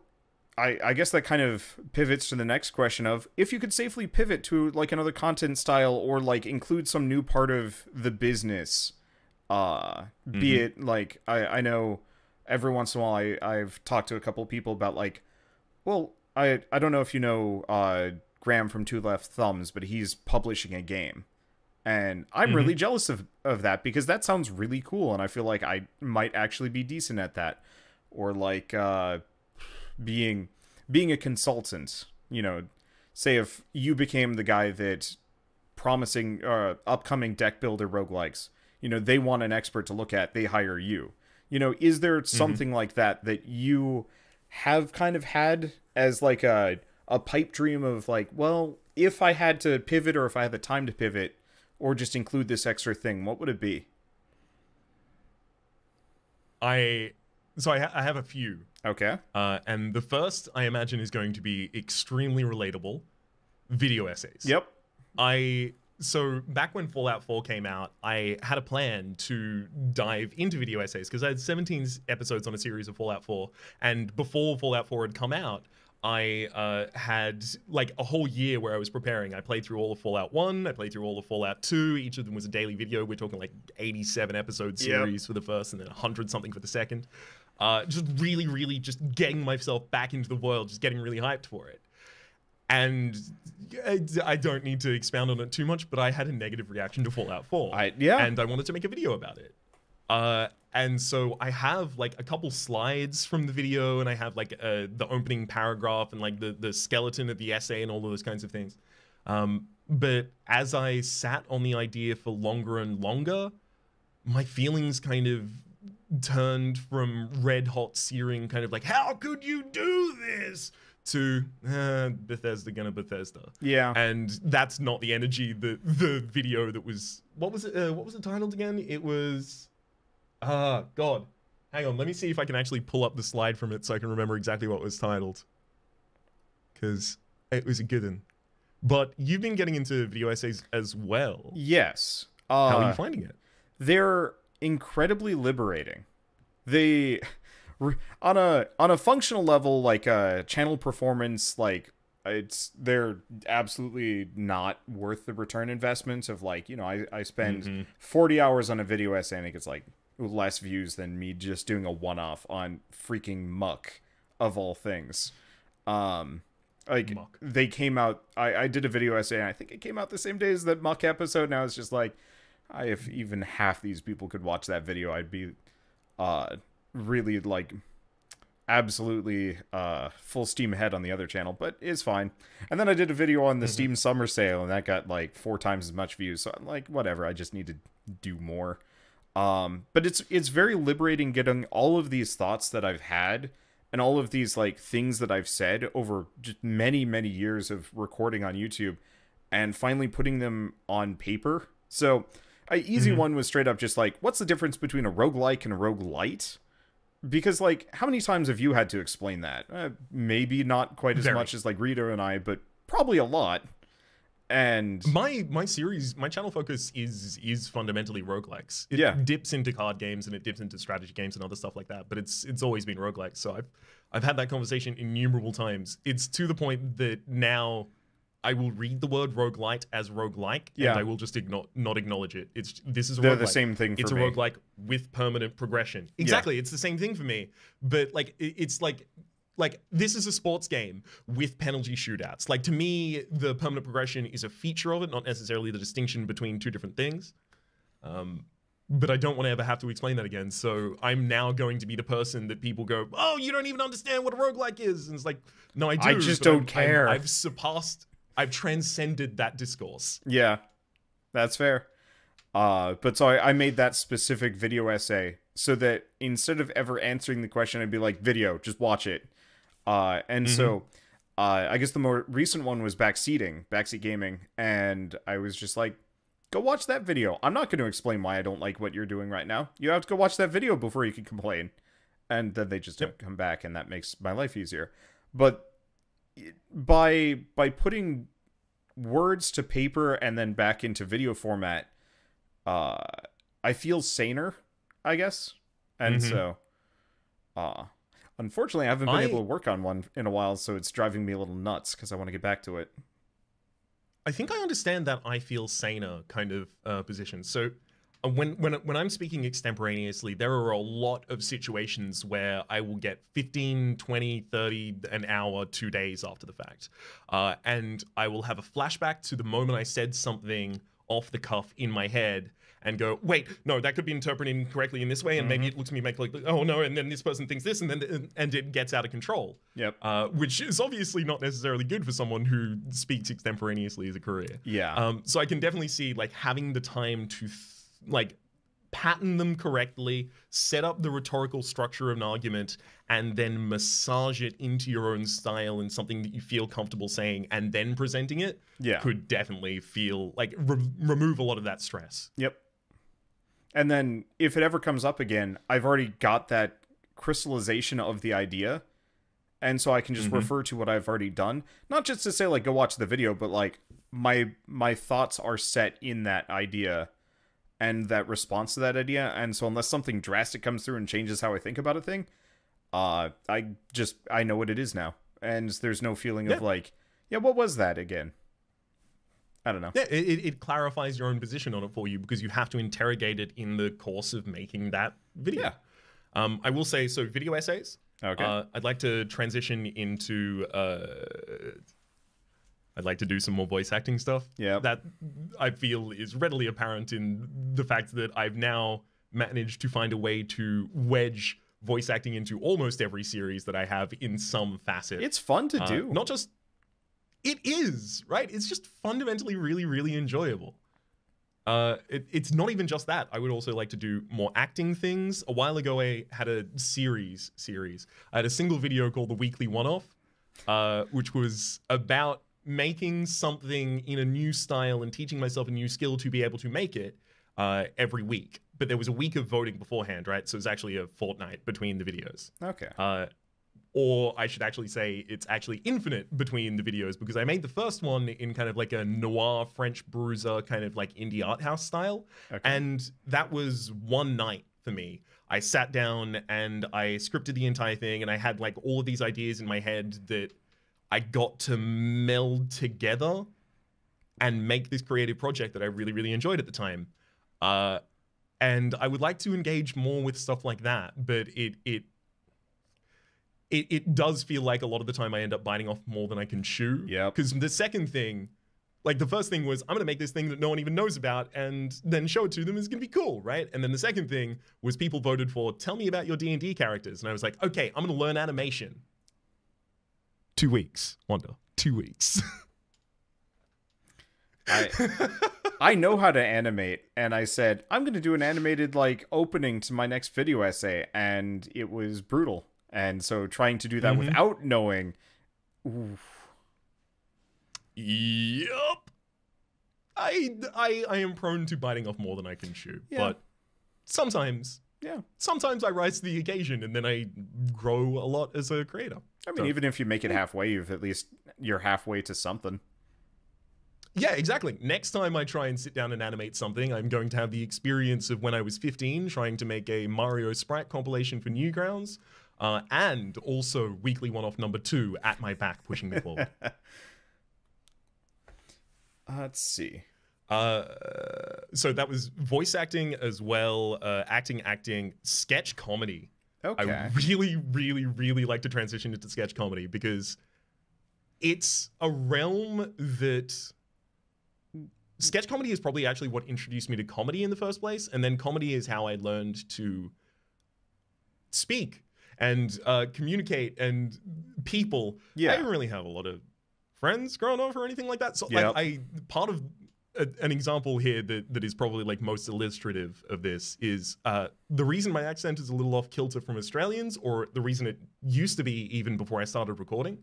I guess that kind of pivots to the next question of if you could safely pivot to like another content style or like include some new part of the business, be it like I know every once in a while I've talked to a couple of people about like, well, I don't know if you know Graham from Two Left Thumbs, but he's publishing a game. And I'm really jealous of that because that sounds really cool and I feel like I might actually be decent at that. Or like being a consultant, you know, say if you became the guy that promising upcoming deck builder roguelikes, you know, they want an expert to look at, they hire you. You know, is there something like that you have kind of had as like a pipe dream of like, well, if I had to pivot or if I had the time to pivot or just include this extra thing, what would it be? I have a few. Okay. And the first, I imagine, is going to be extremely relatable. Video essays. Yep. So back when Fallout 4 came out, I had a plan to dive into video essays because I had 17 episodes on a series of Fallout 4. And before Fallout 4 had come out, I had like a whole year where I was preparing. I played through all of Fallout 1, I played through all of Fallout 2. Each of them was a daily video. We're talking like 87 episode series for the first and then 100 something for the second. Just really, really just getting myself back into the world, just getting really hyped for it. And I don't need to expound on it too much, but I had a negative reaction to Fallout 4. And I wanted to make a video about it. And so I have like a couple slides from the video and I have like the opening paragraph and like the skeleton of the essay and all of those kinds of things. But as I sat on the idea for longer and longer, my feelings kind of turned from red hot searing kind of like, how could you do this? To Bethesda gonna Bethesda. Yeah. And that's not the energy that the video that was, what was it titled again? It was, God. Hang on, let me see if I can actually pull up the slide from it so I can remember exactly what it was titled. Because it was a good one. But you've been getting into video essays as well. Yes. How are you finding it? They're incredibly liberating. They... on a functional level, like channel performance, like they're absolutely not worth the return investment of like, you know, I spend 40 hours on a video essay and it gets like less views than me just doing a one-off on freaking Muck of all things. Like Muck. They came out, I did a video essay and I think it came out the same day as that Muck episode. And I was just like, if even half these people could watch that video, I'd be really like absolutely full steam ahead on the other channel, but it's fine. And then I did a video on the Steam summer sale and that got like 4 times as much views, so I'm like, whatever, I just need to do more. But it's very liberating getting all of these thoughts that I've had and all of these like things that I've said over just many years of recording on YouTube and finally putting them on paper. So an easy one was straight up just like, what's the difference between a roguelike and a roguelite? Because, like, how many times have you had to explain that? Maybe not quite as much as, like, Rita and I, but probably a lot. And my channel focus is fundamentally roguelikes. It dips into card games and it dips into strategy games and other stuff like that, but it's always been roguelikes. So I've had that conversation innumerable times. It's to the point that now I will read the word roguelite as roguelike, and I will just not acknowledge it. This is a They're roguelike. The same thing for me. It's a roguelike with permanent progression. Exactly, it's the same thing for me. But like, it's like this is a sports game with penalty shootouts. Like, to me, the permanent progression is a feature of it, not necessarily the distinction between two different things. But I don't want to ever have to explain that again. So I'm now going to be the person that people go, oh, you don't even understand what a roguelike is. And it's like, no, I do. I just don't care. I've transcended that discourse. Yeah, that's fair. But so I made that specific video essay so that instead of ever answering the question, I'd be like, video, just watch it. And so I guess the more recent one was backseat gaming, and I was just like, go watch that video. I'm not going to explain why I don't like what you're doing right now. You have to go watch that video before you can complain. And then they just don't come back, and that makes my life easier. But by putting words to paper and then back into video format, I feel saner, I guess. And so, unfortunately, I haven't been able to work on one in a while, so it's driving me a little nuts because I want to get back to it. I think I understand that I feel saner kind of position. So when I'm speaking extemporaneously, there are a lot of situations where I will get 15, 20, 30, an hour, 2 days after the fact. And I will have a flashback to the moment I said something off the cuff in my head and go, wait, no, that could be interpreted incorrectly in this way, and maybe it looks to me like, oh no, and then this person thinks this, and then it gets out of control. Yep. Which is obviously not necessarily good for someone who speaks extemporaneously as a career. Yeah. So I can definitely see like having the time to pattern them correctly, set up the rhetorical structure of an argument, and then massage it into your own style and something that you feel comfortable saying, and then presenting it. Could definitely feel like remove a lot of that stress. Yep. And then if it ever comes up again, I've already got that crystallization of the idea. And so I can just refer to what I've already done. Not just to say, like, go watch the video, but, like, my thoughts are set in that idea and that response to that idea. And so unless something drastic comes through and changes how I think about a thing, I know what it is now. And there's no feeling of, like, what was that again? I don't know. Yeah, it clarifies your own position on it for you because you have to interrogate it in the course of making that video. I will say, so video essays. Okay. I'd like to transition into... I'd like to do some more voice acting stuff. Yeah. That I feel is readily apparent in the fact that I've now managed to find a way to wedge voice acting into almost every series that I have in some facet. It's fun to do. Not just... It is, right? It's just fundamentally really, really enjoyable. It's not even just that. I would also like to do more acting things. A while ago, I had a series. I had a single video called The Weekly One-Off, which was about making something in a new style and teaching myself a new skill to be able to make it every week. But there was a week of voting beforehand, right? So it was actually a fortnight between the videos. Okay. Or I should actually say it's actually infinite between the videos because I made the first one in kind of like a noir French bruiser kind of like indie art house style. Okay. And that was one night for me. I sat down and I scripted the entire thing and I had like all of these ideas in my head that I got to meld together and make this creative project that I really, really enjoyed at the time. And I would like to engage more with stuff like that, but it does feel like a lot of the time I end up biting off more than I can chew. Yeah. Because the second thing, like the first thing was, I'm going to make this thing that no one even knows about and then show it to them. It's going to be cool, right? And then the second thing was people voted for, tell me about your D&D characters. And I was like, okay, I'm going to learn animation. 2 weeks, Wanda. 2 weeks. I know how to animate, and I said, I'm going to do an animated, like, opening to my next video essay, and it was brutal. And so trying to do that without knowing... Oof. Yup. I am prone to biting off more than I can chew. Yeah. But sometimes... Yeah. Sometimes I rise to the occasion, and then I grow a lot as a creator. I mean, even if you make it halfway, you're halfway to something. Yeah, exactly. Next time I try and sit down and animate something, I'm going to have the experience of when I was 15 trying to make a Mario Sprite compilation for Newgrounds, and also Weekly One-Off number 2 at my back, pushing me forward. Let's see. So that was voice acting as well, acting, sketch comedy. Okay. I really, really, really like to transition into sketch comedy because it's a realm that... Sketch comedy is probably actually what introduced me to comedy in the first place, and then comedy is how I learned to speak and communicate and people. Yeah. I didn't really have a lot of friends growing up or anything like that. So like part of an example here that is probably like most illustrative of this is the reason my accent is a little off kilter from Australians, or the reason it used to be even before I started recording,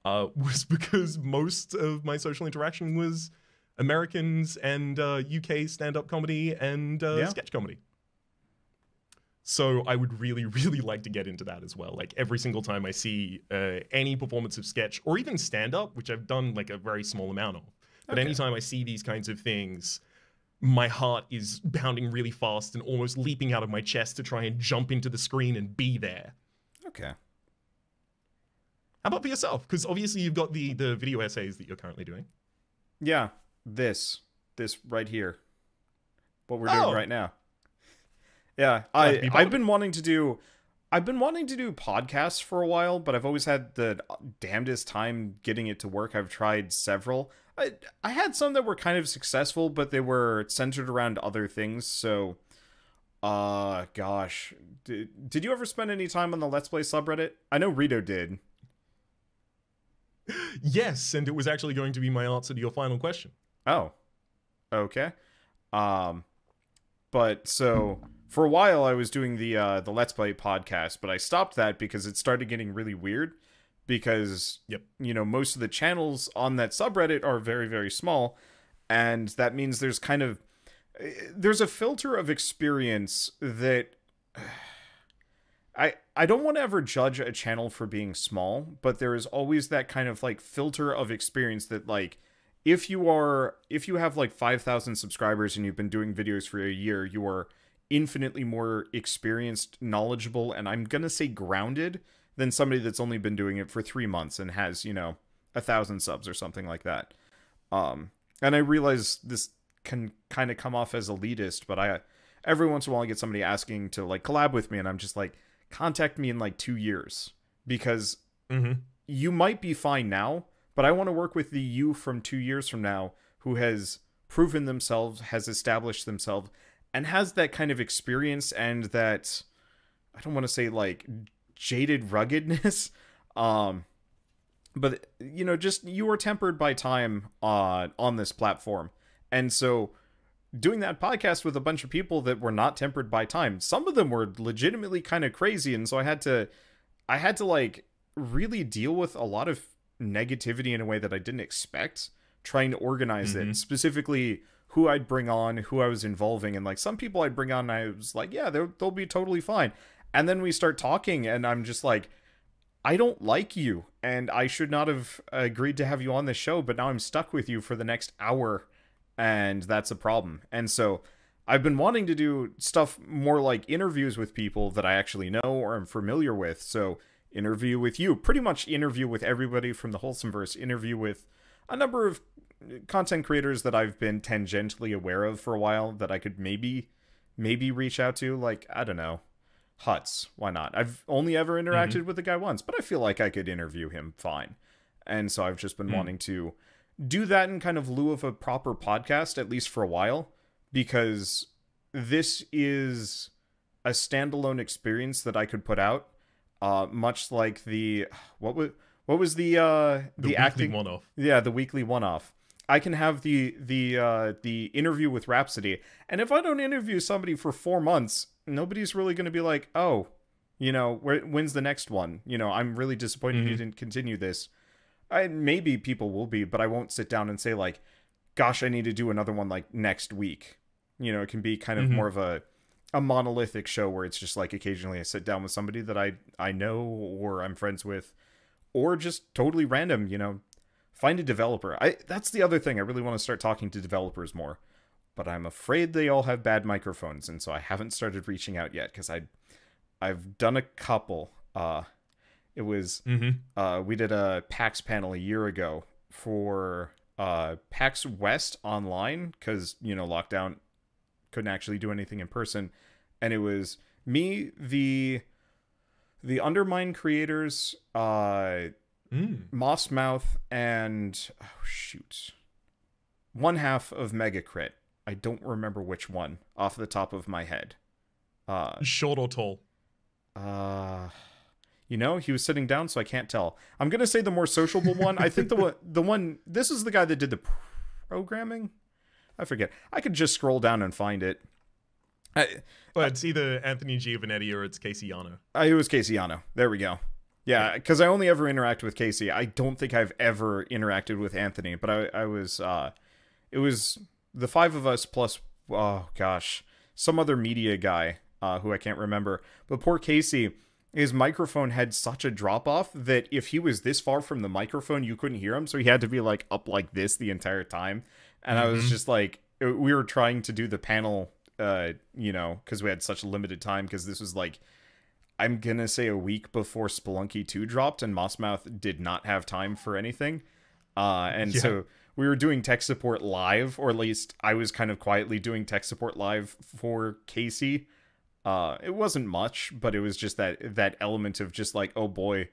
was because most of my social interaction was Americans and UK stand-up comedy and sketch comedy. So I would really, really like to get into that as well. Like every single time I see any performance of sketch or even stand-up, which I've done like a very small amount of, but anytime I see these kinds of things, my heart is pounding really fast and almost leaping out of my chest to try and jump into the screen and be there. Okay. How about for yourself? Because obviously you've got the video essays that you're currently doing. Yeah, this right here, what we're doing right now. Yeah, I've been wanting to do podcasts for a while, but I've always had the damnedest time getting it to work. I've tried several. I had some that were kind of successful, but they were centered around other things. So, gosh, did you ever spend any time on the Let's Play subreddit? I know Rito did. Yes, and it was actually going to be my answer to your final question. Oh, okay. But so for a while I was doing the Let's Play podcast, but I stopped that because it started getting really weird. Because you know, most of the channels on that subreddit are very, very small, and that means there's a filter of experience that I don't want to ever judge a channel for being small, but there is always that kind of like filter of experience that like if you have like 5,000 subscribers and you've been doing videos for a year, you are infinitely more experienced, knowledgeable, and I'm gonna say grounded than somebody that's only been doing it for 3 months and has, you know, 1,000 subs or something like that. And I realize this can kind of come off as elitist, but every once in a while I get somebody asking to like collab with me, and I'm just like, contact me in like 2 years, because you might be fine now, but I want to work with the you from 2 years from now who has proven themselves, has established themselves, and has that kind of experience and that, I don't want to say like jaded ruggedness, but you know, just you are tempered by time on this platform. And so doing that podcast with a bunch of people that were not tempered by time, some of them were legitimately kind of crazy, and so I had to like really deal with a lot of negativity in a way that I didn't expect, trying to organize it, specifically who I'd bring on, who I was involving. And like some people I'd bring on, and I was like, yeah, they'll be totally fine. And then we start talking, and I'm just like, I don't like you, and I should not have agreed to have you on this show, but now I'm stuck with you for the next hour, and that's a problem. And so I've been wanting to do stuff more like interviews with people that I actually know or am familiar with. So interview with you, pretty much interview with everybody from the Wholesomeverse, interview with a number of content creators that I've been tangentially aware of for a while that I could maybe reach out to, like, I don't know, Huts, why not? I've only ever interacted with the guy once, but I feel like I could interview him fine. And so I've just been wanting to do that in kind of lieu of a proper podcast, at least for a while, because this is a standalone experience that I could put out, much like the what was the acting one-off. Yeah, the weekly one-off. I can have the interview with Rhapsody, and if I don't interview somebody for 4 months, nobody's really going to be like, oh, you know, when's the next one? You know, I'm really disappointed you didn't continue this. Maybe people will be, but I won't sit down and say like, gosh, I need to do another one like next week. You know, it can be kind of more of a monolithic show where it's just like occasionally I sit down with somebody that I know or I'm friends with, or just totally random, you know, find a developer. That's the other thing. I really want to start talking to developers more, but I'm afraid they all have bad microphones, and so I haven't started reaching out yet, because I've done a couple. It was we did a PAX panel a year ago for PAX West online, because, you know, lockdown, couldn't actually do anything in person, and it was me, the Undermine creators, Mossmouth, and one half of Megacrit. I don't remember which one off the top of my head. Short or tall? You know, he was sitting down, so I can't tell. I'm gonna say the more sociable one. I think the one. This is the guy that did the programming. I forget. I could just scroll down and find it. But it's either Anthony Giovanetti or it's Casey Yano. It was Casey Yano. There we go. Yeah, because I only ever interact with Casey. I don't think I've ever interacted with Anthony, but I was, it was the five of us plus, oh gosh, some other media guy, who I can't remember. But poor Casey, his microphone had such a drop off that if he was this far from the microphone, you couldn't hear him. So he had to be like up like this the entire time. And I was just like, we were trying to do the panel, you know, because we had such a limited time, because this was like, I'm gonna say a week before Spelunky 2 dropped, and Mossmouth did not have time for anything. So we were doing tech support live, or at least I was kind of quietly doing tech support live for Casey. It wasn't much, but it was just that element of just like, oh boy,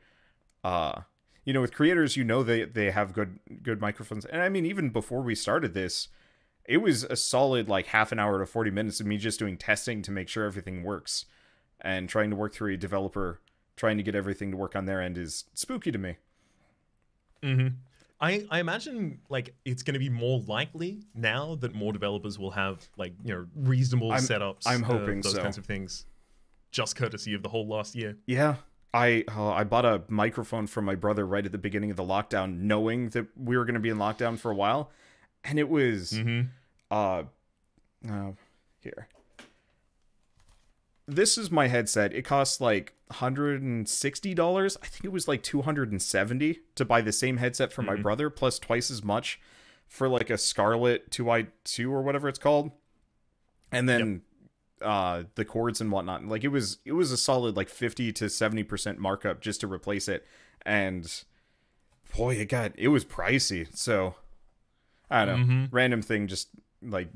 you know, with creators, you know, they have good microphones. And I mean, even before we started this, it was a solid like half an hour to 40 minutes of me just doing testing to make sure everything works. And trying to work through a developer, trying to get everything to work on their end is spooky to me. I imagine like it's going to be more likely now that more developers will have like, you know, reasonable setups. I'm hoping those so. kinds of things, just courtesy of the whole last year. Yeah, I bought a microphone from my brother right at the beginning of the lockdown, knowing that we were going to be in lockdown for a while, and it was here. This is my headset. It costs like $160. I think it was like $270 to buy the same headset for my brother, plus twice as much for like a Scarlett 2i2 or whatever it's called. And then the cords and whatnot. Like it was a solid like 50 to 70% markup just to replace it. And boy, it was pricey. So I don't know. Random thing, just like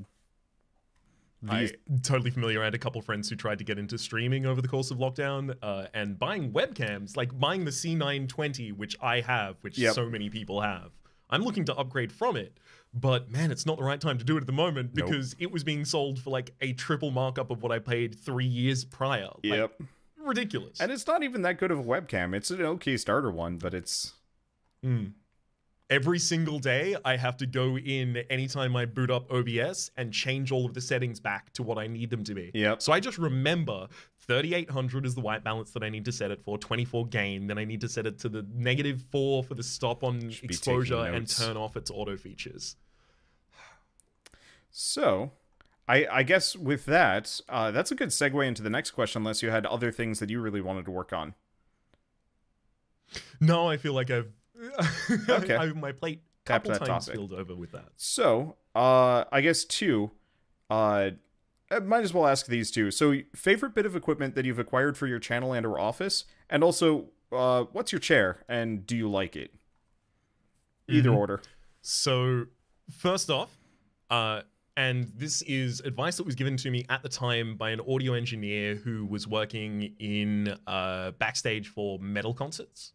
I'm totally familiar. I had a couple friends who tried to get into streaming over the course of lockdown, and buying webcams, like buying the C920, which I have, which so many people have. I'm looking to upgrade from it, but man, it's not the right time to do it at the moment because it was being sold for like a triple markup of what I paid 3 years prior. Like, ridiculous. And it's not even that good of a webcam. It's an okay starter one, but it's... Every single day, I have to go in anytime I boot up OBS and change all of the settings back to what I need them to be. So I just remember 3800 is the white balance that I need to set it for, 24 gain, then I need to set it to the -4 for the stop on exposure and turn off its auto features. So, I guess with that, that's a good segue into the next question, unless you had other things that you really wanted to work on. No, I feel like I've okay. my plate couple times filled over with that. So, I guess I might as well ask these two. So, favorite bit of equipment that you've acquired for your channel and or office, and also, what's your chair, and do you like it? Either order. So, first off, and this is advice that was given to me at the time by an audio engineer who was working in backstage for metal concerts.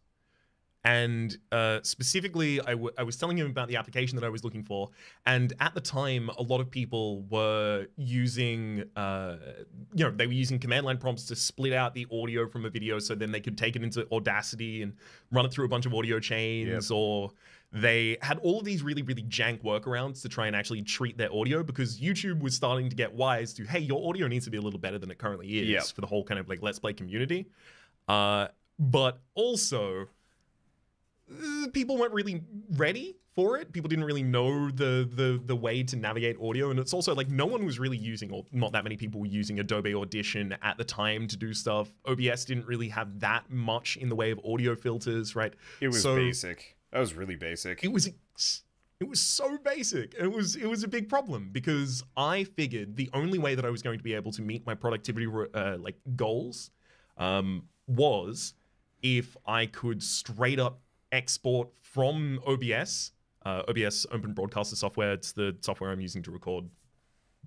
And specifically, I was telling him about the application that I was looking for. And at the time, a lot of people were using, they were using command line prompts to split out the audio from a video so then they could take it into Audacity and run it through a bunch of audio chains. Or they had all of these really, really jank workarounds to try and actually treat their audio, because YouTube was starting to get wise to, hey, your audio needs to be a little better than it currently is for the whole kind of like Let's Play community. But also... people weren't really ready for it. People didn't really know the way to navigate audio, and it's also like no one was really using, or not that many people were using Adobe Audition at the time to do stuff. OBS didn't really have that much in the way of audio filters, right? It was basic. That was really basic. It was so basic. It was a big problem, because I figured the only way that I was going to be able to meet my productivity goals was if I could straight up export from OBS, Open Broadcaster software. It's the software I'm using to record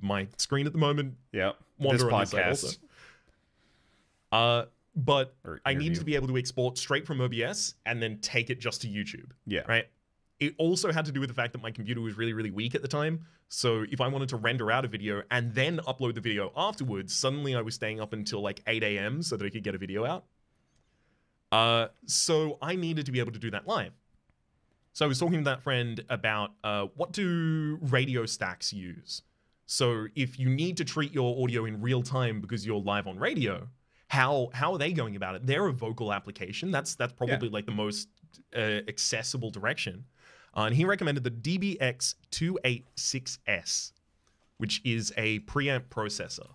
my screen at the moment. Yeah, this podcast. But I needed to be able to export straight from OBS and then take it just to YouTube. Yeah. Right? It also had to do with the fact that my computer was really, really weak at the time. So if I wanted to render out a video and then upload the video afterwards, suddenly I was staying up until like 8 a.m. so that I could get a video out. So I needed to be able to do that live. So I was talking to that friend about what do radio stacks use? So if you need to treat your audio in real time because you're live on radio, how are they going about it? They're a vocal application. That's probably like the most accessible direction. And he recommended the DBX286S, which is a preamp processor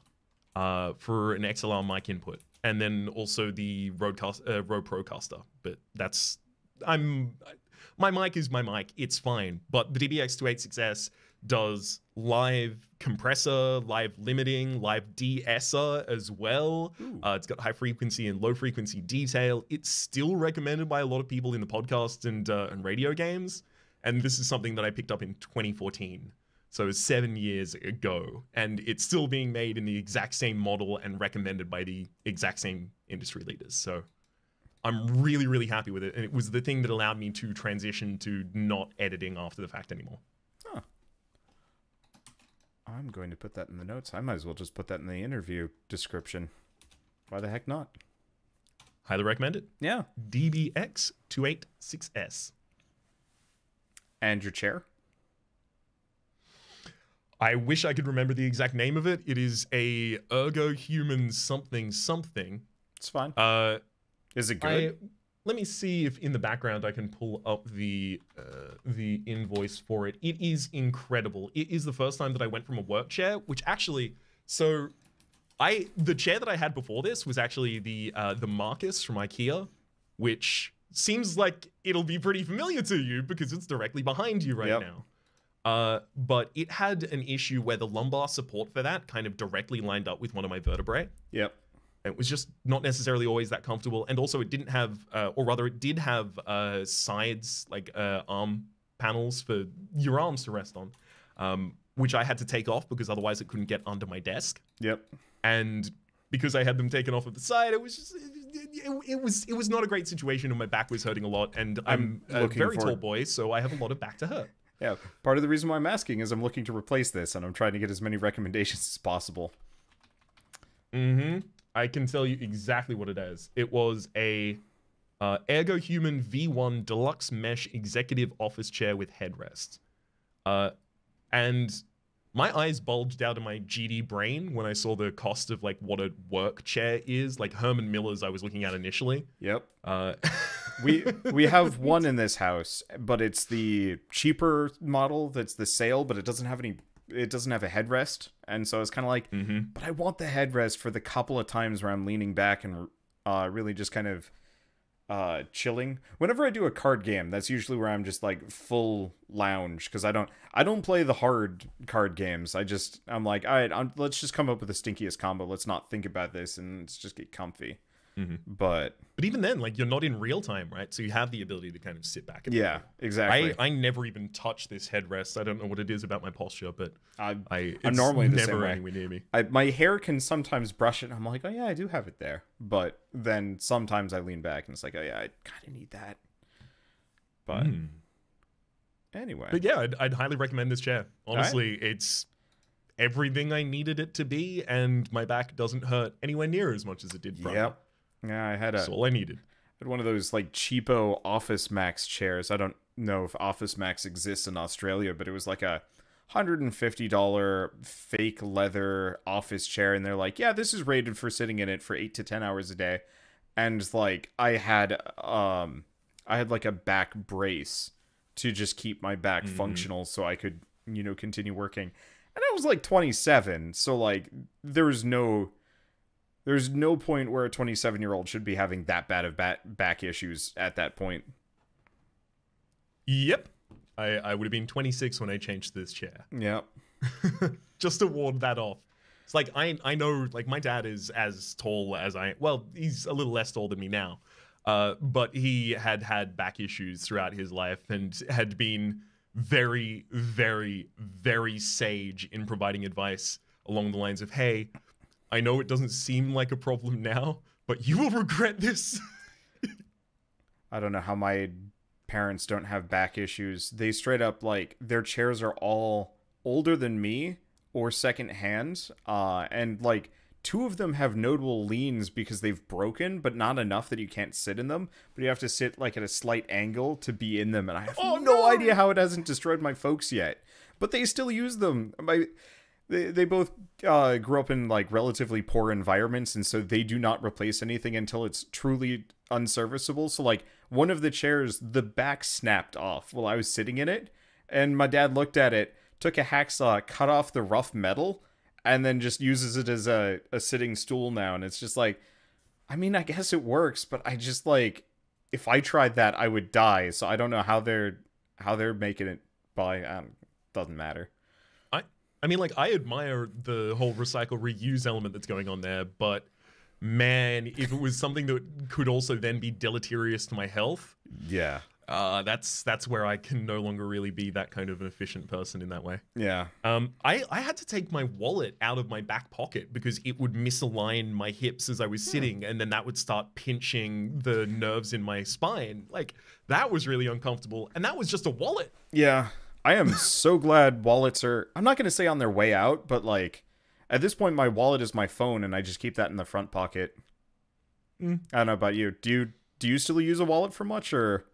for an XLR mic input, and then also the Rode Procaster. But that's my mic is my mic. It's fine. But the DBX286S does live compressor, live limiting, live de-esser as well. It's got high frequency and low frequency detail. It's still recommended by a lot of people in the podcast and radio games. And this is something that I picked up in 2014. So 7 years ago. And it's still being made in the exact same model and recommended by the exact same industry leaders. So I'm really, really happy with it. And it was the thing that allowed me to transition to not editing after the fact anymore. Huh. I'm going to put that in the notes. I might as well just put that in the interview description. Why the heck not? Highly recommend it. Yeah. DBX286S. And your chair? I wish I could remember the exact name of it. It is a Ergo Human something something. It's fine. Is it good? Let me see if in the background I can pull up the invoice for it. It is incredible. It is the first time that I went from a work chair, which actually, so the chair that I had before this was actually the Marcus from IKEA, which seems like it'll be pretty familiar to you because it's directly behind you right now. But it had an issue where the lumbar support for that kind of directly lined up with one of my vertebrae. Yep. It was just not necessarily always that comfortable. And also it didn't have, or rather it did have sides, like arm panels for your arms to rest on, which I had to take off because otherwise it couldn't get under my desk. Yep. And because I had them taken off at the side, it was just, it was not a great situation, and my back was hurting a lot. And I'm a very tall boy, so I have a lot of back to hurt. Yeah, part of the reason why I'm asking is I'm looking to replace this, and I'm trying to get as many recommendations as possible. Mm-hmm. I can tell you exactly what it is. It was a Ergo Human V1 Deluxe Mesh Executive Office Chair with headrest. And my eyes bulged out of my GD brain when I saw the cost of like what a work chair is. Like Herman Miller's I was looking at initially. Yep. We have one in this house, but it's the cheaper model that's the sale, but it doesn't have a headrest. And so it's kind of like, but I want the headrest for the couple of times where I'm leaning back and really just kind of chilling. Whenever I do a card game, that's usually where I'm just like full lounge, because I don't play the hard card games. I'm like, all right, let's just come up with the stinkiest combo. Let's not think about this and let's just get comfy. But even then, like, you're not in real time, right? So you have the ability to kind of sit back. And exactly. I never even touch this headrest. I don't know what it is about my posture, but I'm normally the same way. Anywhere near me. My hair can sometimes brush it. And I'm like, oh yeah, I do have it there. But then sometimes I lean back and it's like, oh yeah, I kind of need that. But anyway. But yeah, I'd highly recommend this chair. Honestly, it's everything I needed it to be, and my back doesn't hurt anywhere near as much as it did prior. Yep. Yeah, I had That's all I needed. I had one of those like cheapo Office Max chairs. I don't know if Office Max exists in Australia, but it was like a $150 fake leather office chair, and they're like, yeah, this is rated for sitting in it for 8 to 10 hours a day. And like I had like a back brace to just keep my back functional so I could, continue working. And I was like 27, so like there's no point where a 27-year-old should be having that bad of back issues at that point. Yep. I would have been 26 when I changed this chair. Yep. Just to ward that off. It's like, I know, like, my dad is as tall as he's a little less tall than me now. But he had back issues throughout his life and had been very, very, very sage in providing advice along the lines of, hey, I know it doesn't seem like a problem now, but you will regret this. I don't know how my parents don't have back issues. They straight up, like, their chairs are all older than me or secondhand. And, like, 2 of them have notable leans because they've broken, but not enough that you can't sit in them. But you have to sit, like, at a slight angle to be in them. And I have no idea how it hasn't destroyed my folks yet. But they still use them. they both grew up in like relatively poor environments, and so they do not replace anything until it's truly unserviceable. So like one of the chairs, the back snapped off while I was sitting in it, and my dad looked at it, took a hacksaw, cut off the rough metal, and then just uses it as a sitting stool now. And it's just like, I mean, I guess it works, but I just like, if I tried that, I would die. So I don't know how they're making it by. Doesn't matter. I mean, like, I admire the whole recycle reuse element that's going on there, but man, if it was something that could also then be deleterious to my health, yeah, that's where I can no longer really be that kind of an efficient person in that way. Yeah. I had to take my wallet out of my back pocket because it would misalign my hips as I was sitting, and then that would start pinching the nerves in my spine. Like, that was really uncomfortable, and that was just a wallet. Yeah. I am so glad wallets are, I'm not going to say on their way out, but like at this point my wallet is my phone and I just keep that in the front pocket. I don't know about you. Do you still use a wallet for much, or?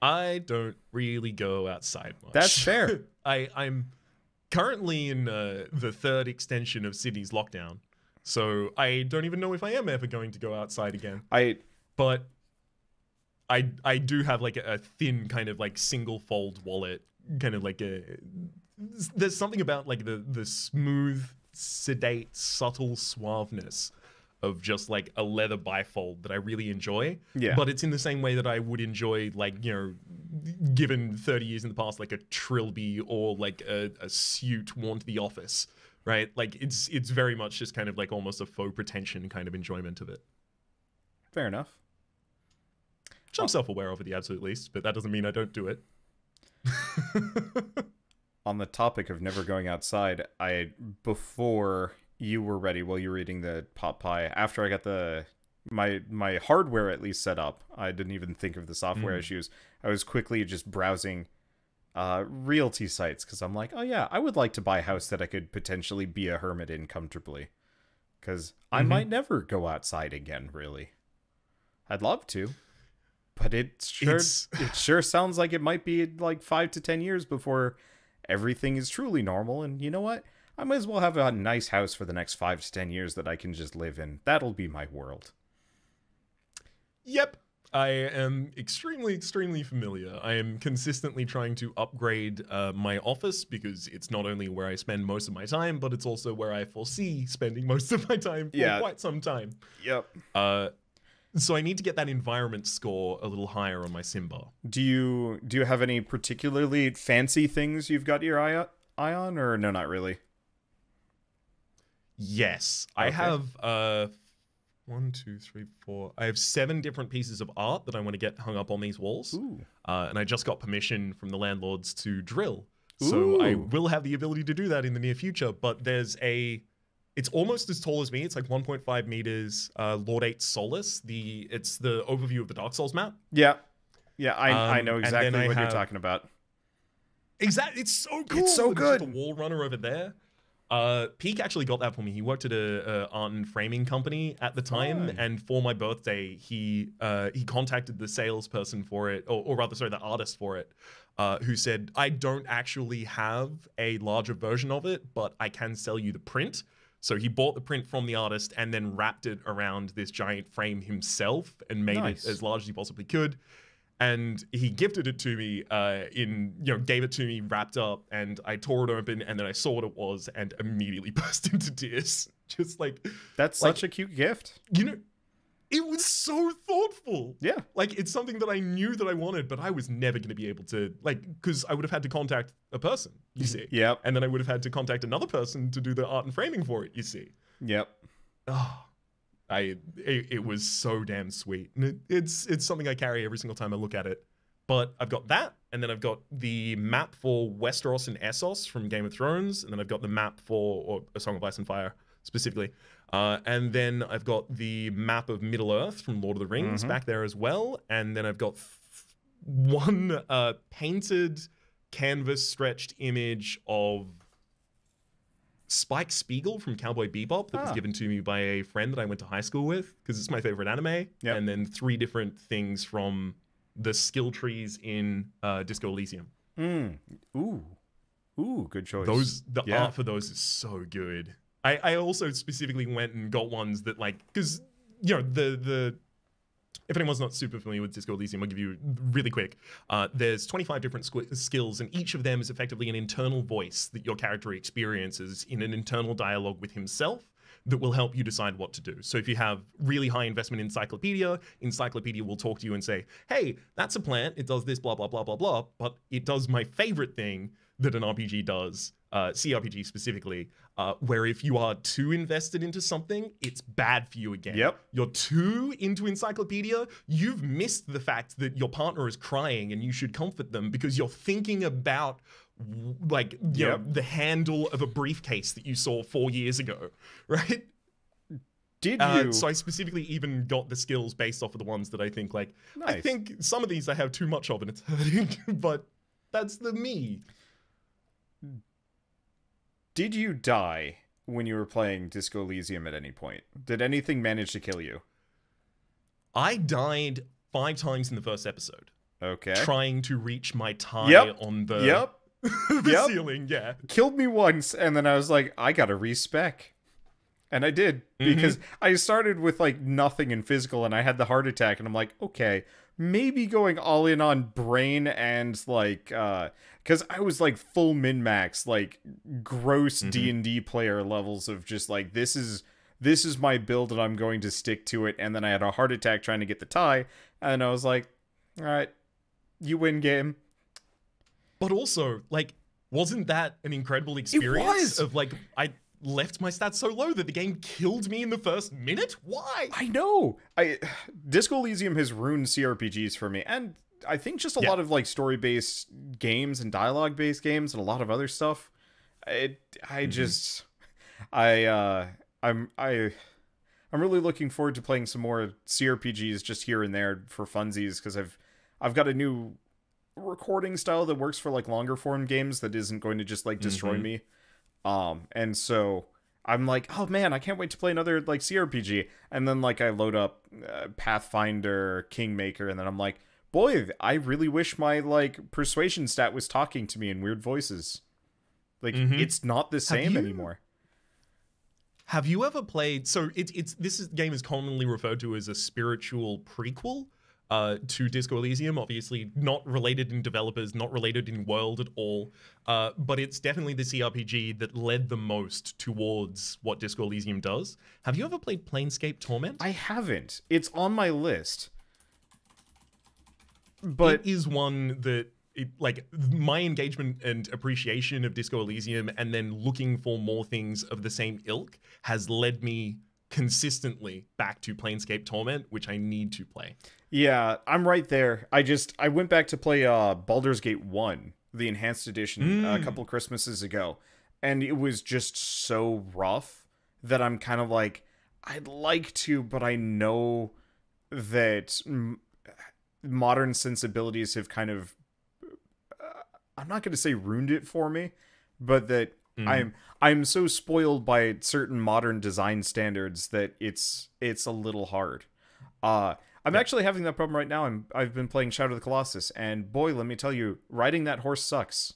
I don't really go outside much. That's fair. I'm currently in the third extension of Sydney's lockdown, so I don't even know if I am ever going to go outside again. But I do have like a thin kind of like single fold wallet, kind of like there's something about like the smooth, sedate, subtle suaveness of just like a leather bifold that I really enjoy. Yeah. But it's in the same way that I would enjoy, like, you know, given 30 years in the past, like a trilby or like a suit worn to the office, right? Like it's very much just kind of like almost a faux pretension kind of enjoyment of it. Fair enough. Which I'm self-aware of at the absolute least, but that doesn't mean I don't do it. On the topic of never going outside, before you were ready, while you were eating the pot pie, after I got my hardware at least set up, I didn't even think of the software issues. I was quickly just browsing realty sites because I'm like, oh yeah, I would like to buy a house that I could potentially be a hermit in comfortably, because I might never go outside again. Really, I'd love to. But it sure sounds like it might be like 5 to 10 years before everything is truly normal. And you know what? I might as well have a nice house for the next 5 to 10 years that I can just live in. That'll be my world. Yep. I am extremely, extremely familiar. I am consistently trying to upgrade my office because it's not only where I spend most of my time, but it's also where I foresee spending most of my time for quite some time. Yep. So I need to get that environment score a little higher on my Simba. Do you have any particularly fancy things you've got your eye on, or no, not really? Yes. Okay. I have 1, 2, 3, 4. I have 7 different pieces of art that I want to get hung up on these walls. Ooh. And I just got permission from the landlords to drill. So I will have the ability to do that in the near future, but it's almost as tall as me. It's like 1.5 meters. Lord 8 Solace. It's the overview of the Dark Souls map. Yeah. Yeah, I know exactly what you're talking about. Exactly. It's so cool. It's so good. There's just a wall runner over there. Peak actually got that for me. He worked at a art and framing company at the time, and for my birthday, he contacted the salesperson for it, or rather, sorry, the artist for it, who said, I don't actually have a larger version of it, but I can sell you the print. So he bought the print from the artist and then wrapped it around this giant frame himself and made it as large as he possibly could. And he gifted it to me gave it to me wrapped up, and I tore it open and then I saw what it was and immediately burst into tears. Just like, that's such a cute gift. You know, it was so thoughtful. Yeah. Like, it's something that I knew that I wanted, but I was never going to be able to, like, because I would have had to contact a person, you see. Yep. And then I would have had to contact another person to do the art and framing for it, you see. Yep. Oh, it was so damn sweet. And it's something I carry every single time I look at it. But I've got that, and then I've got the map for Westeros and Essos from Game of Thrones, and then I've got the map for A Song of Ice and Fire, specifically. And then I've got the map of Middle-earth from Lord of the Rings back there as well. And then I've got one painted canvas stretched image of Spike Spiegel from Cowboy Bebop that was given to me by a friend that I went to high school with, because it's my favorite anime. Yep. And then 3 different things from the skill trees in Disco Elysium. Ooh. Ooh, good choice. The art for those is so good. I also specifically went and got ones that like, because you know the if anyone's not super familiar with Disco Elysium, I'll give you really quick. There's 25 different skills, and each of them is effectively an internal voice that your character experiences in an internal dialogue with himself that will help you decide what to do. So if you have really high investment in Encyclopedia will talk to you and say, hey, that's a plant, it does this, blah, blah, blah, blah, blah, but it does my favorite thing that an RPG does, CRPG specifically, where if you are too invested into something, it's bad for you again. Yep. You're too into Encyclopedia, you've missed the fact that your partner is crying and you should comfort them because you're thinking about like you know, the handle of a briefcase that you saw 4 years ago, right? Did you? So I specifically even got the skills based off of the ones that I think like, nice. I think some of these I have too much of and it's hurting, but that's the me. Did you die when you were playing Disco Elysium at any point? Did anything manage to kill you? I died 5 times in the first episode. Okay. Trying to reach my tie on the, the ceiling, yeah. Killed me once, and then I was like, I gotta respec. And I did, because I started with like nothing in physical, and I had the heart attack, and I'm like, okay, maybe going all in on brain and like, because I was like full min-max, like gross D&D player levels of just like, this is my build and I'm going to stick to it. And then I had a heart attack trying to get the tie, and I was like, all right, you win game. But also, like, wasn't that an incredible experience? Of like, I left my stats so low that the game killed me in the first minute? Why? I know. Disco Elysium has ruined CRPGs for me, and I think just a lot of like story-based games and dialogue-based games and a lot of other stuff. I'm really looking forward to playing some more CRPGs just here and there for funsies, because I've got a new recording style that works for like longer form games that isn't going to just like destroy me. And so I'm like, oh man, I can't wait to play another like CRPG. And then like I load up Pathfinder, Kingmaker, and then I'm like, boy, I really wish my like persuasion stat was talking to me in weird voices. Like it's not the same anymore. Have you ever played? So this game is commonly referred to as a spiritual prequel to Disco Elysium. Obviously not related in developers, not related in world at all, but it's definitely the CRPG that led the most towards what Disco Elysium does. Have you ever played Planescape Torment? I haven't. It's on my list. But it is one that, like, my engagement and appreciation of Disco Elysium and then looking for more things of the same ilk has led me consistently back to Planescape Torment, which I need to play. Yeah, I'm right there. I went back to play Baldur's Gate 1, the enhanced edition, a couple Christmases ago, and it was just so rough that I'm kind of like, I'd like to, but I know that modern sensibilities have kind of, I'm not going to say ruined it for me, but that I'm so spoiled by certain modern design standards that it's a little hard. I'm actually having that problem right now. I've been playing Shadow of the Colossus, and boy, let me tell you, riding that horse sucks.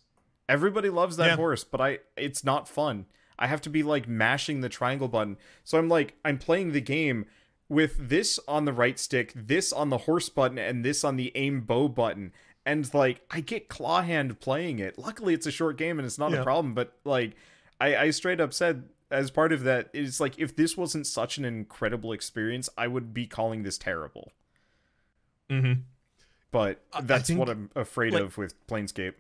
Everybody loves that horse, but it's not fun. I have to be like mashing the triangle button. So I'm playing the game with this on the right stick, this on the horse button, and this on the aim bow button. And like, I get claw hand playing it. Luckily, it's a short game and it's not a problem, but like, I straight up said, as part of that, it's like, if this wasn't such an incredible experience, I would be calling this terrible. But that's what I'm afraid of with Planescape.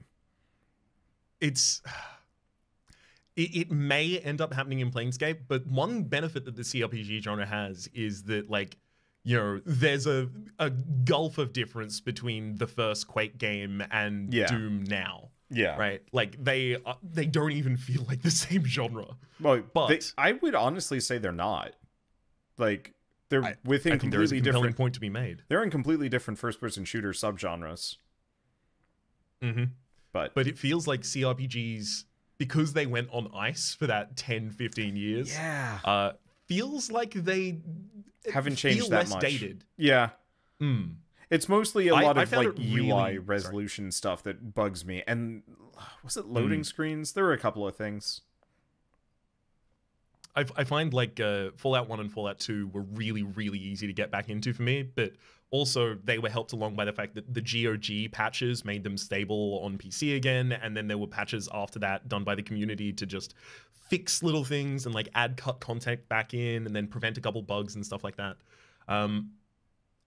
It may end up happening in Planescape, but one benefit that the CRPG genre has is that, like, you know, there's a gulf of difference between the first Quake game and Doom now. Yeah. Right? Like, they don't even feel like the same genre. Well, but I would honestly say they're not. Like, they're within completely different point to be made. They're in completely different first-person shooter subgenres. But it feels like CRPGs, because they went on ice for that 10, 15 years, feels like they haven't changed that much. Dated. Yeah. It's mostly a lot of found like it really- UI resolution stuff that bugs me. And was it loading screens? There were a couple of things. I find like Fallout 1 and Fallout 2 were really, really easy to get back into for me, but also they were helped along by the fact that the GOG patches made them stable on PC again, and then there were patches after that done by the community to just fix little things and like add cut content back in and then prevent a couple bugs and stuff like that.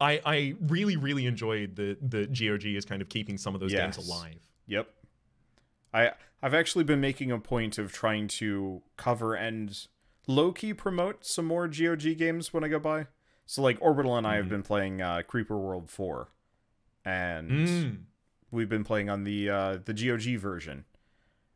I really, really enjoyed the GOG as kind of keeping some of those games alive. Yep. I've actually been making a point of trying to cover and low-key promote some more GOG games when I go by. So, like, Orbital and I have been playing Creeper World 4. And we've been playing on the GOG version.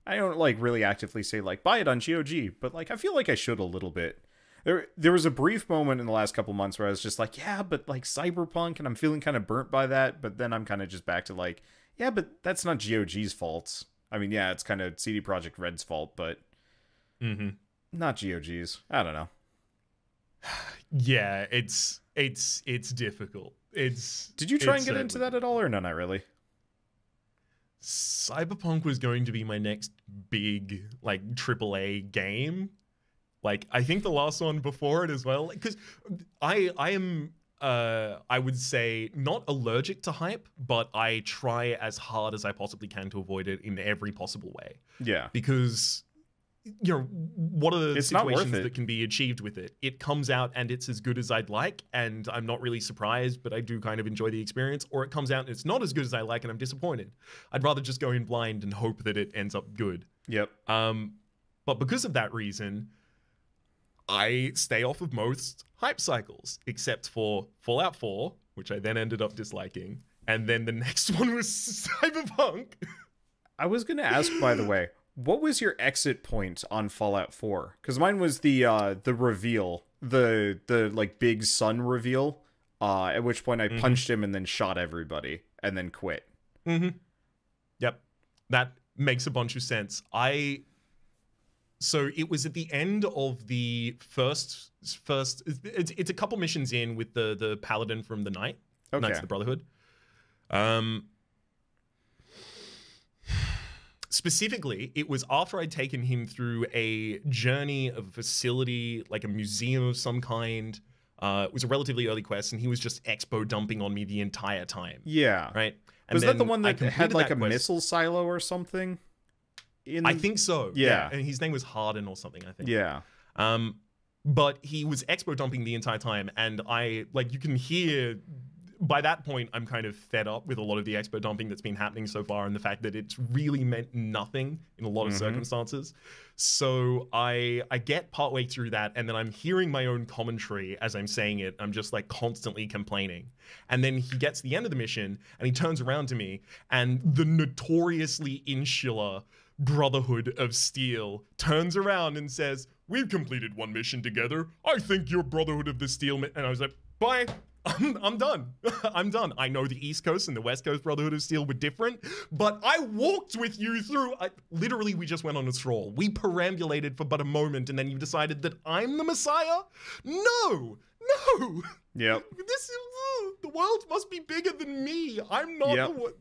I don't, like, really actively say, like, buy it on GOG. But, like, I feel like I should a little bit. There was a brief moment in the last couple months where I was just like, yeah, but, like, Cyberpunk, and I'm feeling kind of burnt by that. But then I'm kind of just back to, like, yeah, but that's not GOG's fault. I mean, yeah, it's kind of CD Projekt Red's fault, but... not GOG's. I don't know. Yeah, it's difficult. Did you try and get into that at all, or no? Not really. Cyberpunk was going to be my next big like AAA game. Like I think the last one before it as well, because I am I would say not allergic to hype, but I try as hard as I possibly can to avoid it in every possible way. Yeah, because you know, what are the situations that can be achieved with it? It comes out and it's as good as I'd like, and I'm not really surprised, but I do kind of enjoy the experience. Or it comes out and it's not as good as I like, and I'm disappointed. I'd rather just go in blind and hope that it ends up good. Yep. But because of that reason, I stay off of most hype cycles, except for Fallout 4, which I then ended up disliking, and then the next one was Cyberpunk. I was going to ask, by the way, what was your exit point on Fallout 4? Because mine was the reveal, the like big sun reveal, at which point I punched him and then shot everybody and then quit. Yep, that makes a bunch of sense. So it was at the end of the first. It's a couple missions in with the paladin from the Knights of the Brotherhood. Specifically, it was after I'd taken him through a journey of a facility, like a museum of some kind. It was a relatively early quest, and he was just expo dumping on me the entire time. Yeah. Right? And was that the one that had like a missile silo or something? I think so. Yeah. And his name was Harden or something, I think. Yeah. But he was expo dumping the entire time, and you can hear... By that point, I'm kind of fed up with a lot of the expo dumping that's been happening so far, and the fact that it's really meant nothing in a lot of circumstances. So I get partway through that, and then I'm hearing my own commentary as I'm saying it. I'm just like constantly complaining. And then he gets to the end of the mission, and he turns around to me, and the notoriously insular Brotherhood of Steel turns around and says, "We've completed one mission together. I think you're Brotherhood of the Steel." And I was like, bye. I'm done. I'm done. I know the East Coast and the West Coast Brotherhood of Steel were different, but I walked with you through... literally, we just went on a stroll. We perambulated for but a moment, and then you decided that I'm the Messiah? No! Yep. The world must be bigger than me. I'm not the one.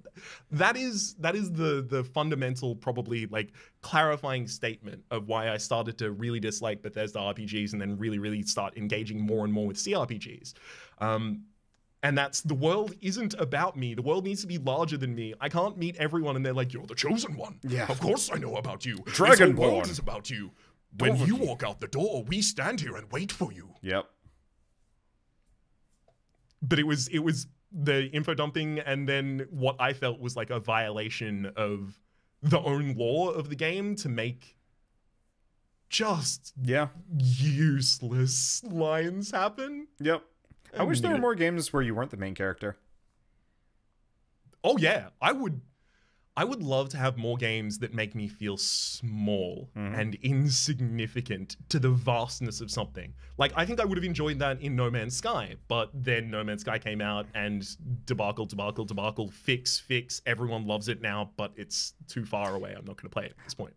That is the fundamental, probably, like, clarifying statement of why I started to really dislike Bethesda RPGs and then really, really start engaging more and more with CRPGs. And that's, the world isn't about me. The world needs to be larger than me. I can't meet everyone and they're like, "You're the chosen one. Yeah. Of course I know about you. Dragonborn. This whole world is about you. When you walk out the door, we stand here and wait for you." Yep. But it was the info dumping, and then what I felt was like a violation of the own lore of the game to make just useless lines happen. Yep. I wish there were more games where you weren't the main character. Oh yeah, I would love to have more games that make me feel small and insignificant to the vastness of something. Like, I think I would have enjoyed that in No Man's Sky, but then No Man's Sky came out and debacle, fix, everyone loves it now, but it's too far away. I'm not going to play it at this point.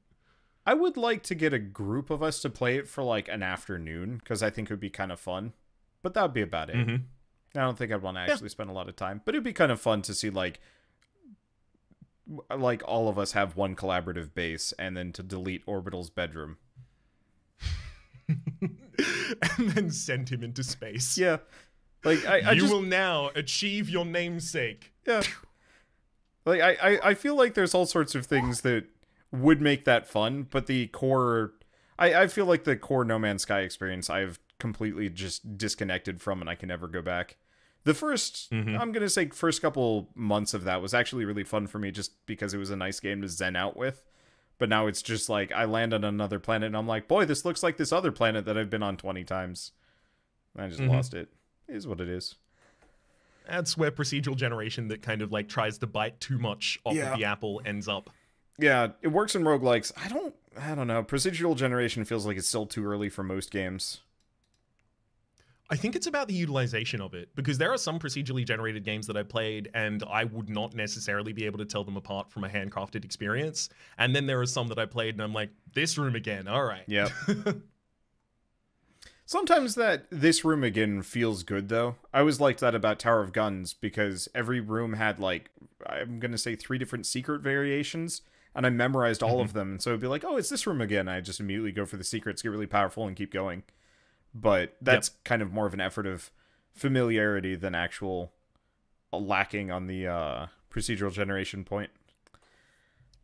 I would like to get a group of us to play it for like an afternoon, because I think it would be kind of fun. But that would be about it. I don't think I'd want to actually spend a lot of time, but it'd be kind of fun to see like all of us have one collaborative base, and then to delete Orbital's bedroom. And then send him into space. Yeah. Like you will now achieve your namesake. Yeah. Like I feel like there's all sorts of things that would make that fun, but the core I feel like the core No Man's Sky experience I've completely just disconnected from, and I can never go back. The first, I'm going to say first couple months of that was actually really fun for me just because it was a nice game to zen out with. But now it's just like, I land on another planet and I'm like, boy, this looks like this other planet that I've been on 20 times. I just lost it. It is what it is. That's where procedural generation that kind of like tries to bite too much off of the apple ends up. Yeah, it works in roguelikes. I don't know. Procedural generation feels like it's still too early for most games. I think it's about the utilization of it, because there are some procedurally generated games that I played and I would not necessarily be able to tell them apart from a handcrafted experience. And then there are some that I played and I'm like, this room again, all right. Yep. Sometimes this room again feels good, though. I always liked that about Tower of Guns, because every room had, like, I'm going to say 3 different secret variations, and I memorized all of them. And so it'd be like, oh, it's this room again. I just immediately go for the secrets, get really powerful, and keep going. But that's kind of more of an effort of familiarity than actual lacking on the procedural generation point.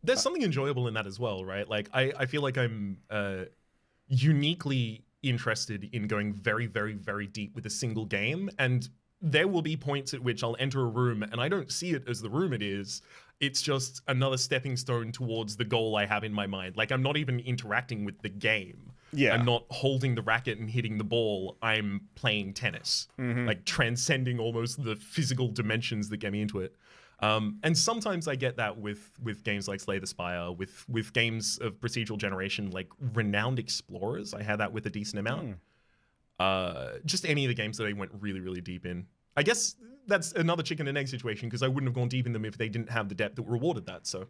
There's something enjoyable in that as well, right? Like, I feel like I'm uniquely interested in going very, very, very deep with a single game, and there will be points at which I'll enter a room and I don't see it as the room it is. It's just another stepping stone towards the goal I have in my mind. Like, I'm not even interacting with the game. Yeah. I'm not holding the racket and hitting the ball. I'm playing tennis, like transcending almost the physical dimensions that get me into it. And sometimes I get that with games like Slay the Spire, with games of procedural generation like Renowned Explorers. I had that with a decent amount. Just any of the games that I went really, really deep in. I guess that's another chicken and egg situation, because I wouldn't have gone deep in them if they didn't have the depth that rewarded that. So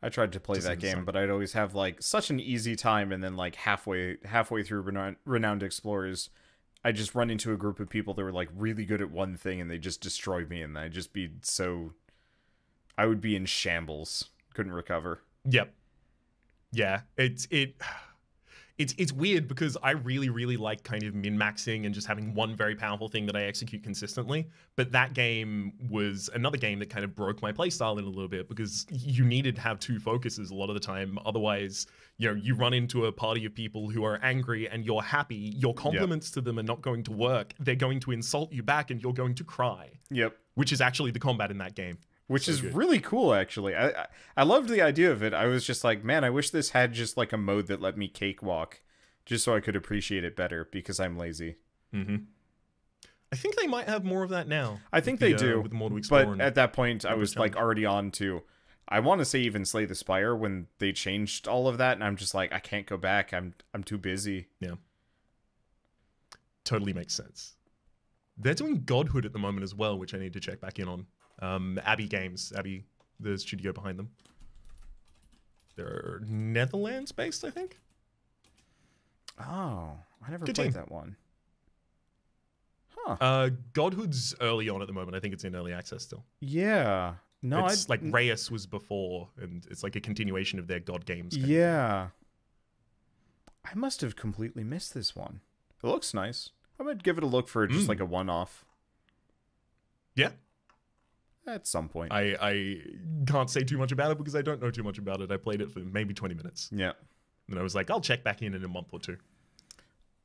I tried to play that game, but I'd always have like such an easy time, and then like halfway through Renowned Explorers, I just run into a group of people that were like really good at one thing, and they just destroyed me, and I would be in shambles, couldn't recover. Yep. Yeah, it's weird, because I really, really like kind of min-maxing and just having one very powerful thing that I execute consistently. But that game was another game that kind of broke my playstyle in a little bit, because you needed to have 2 focuses a lot of the time. Otherwise, you know, you run into a party of people who are angry and you're happy. Your compliments to them are not going to work. They're going to insult you back and you're going to cry. Yep. Which is actually the combat in that game. Which is really cool, actually. I loved the idea of it. I was just like, man, I wish this had just like a mode that let me cakewalk, just so I could appreciate it better, because I'm lazy. I think they might have more of that now. I think they do, with more to explore, but at that point, I was like already on to, I want to say even Slay the Spire when they changed all of that, and I'm just like, I can't go back. I'm too busy. Yeah. Totally makes sense. They're doing Godhood at the moment as well, which I need to check back in on. Abbey Games, the studio behind them. They're Netherlands based, I think. Oh, I never played that one. Huh. Godhood's early on at the moment. I think it's in early access still. Yeah. No, it's like Reyes was before, and it's like a continuation of their God games. Yeah. I must have completely missed this one. It looks nice. I might give it a look for just like a one-off. Yeah. At some point. I can't say too much about it because I don't know too much about it. I played it for maybe 20 minutes. Yeah. And I was like, I'll check back in a month or 2.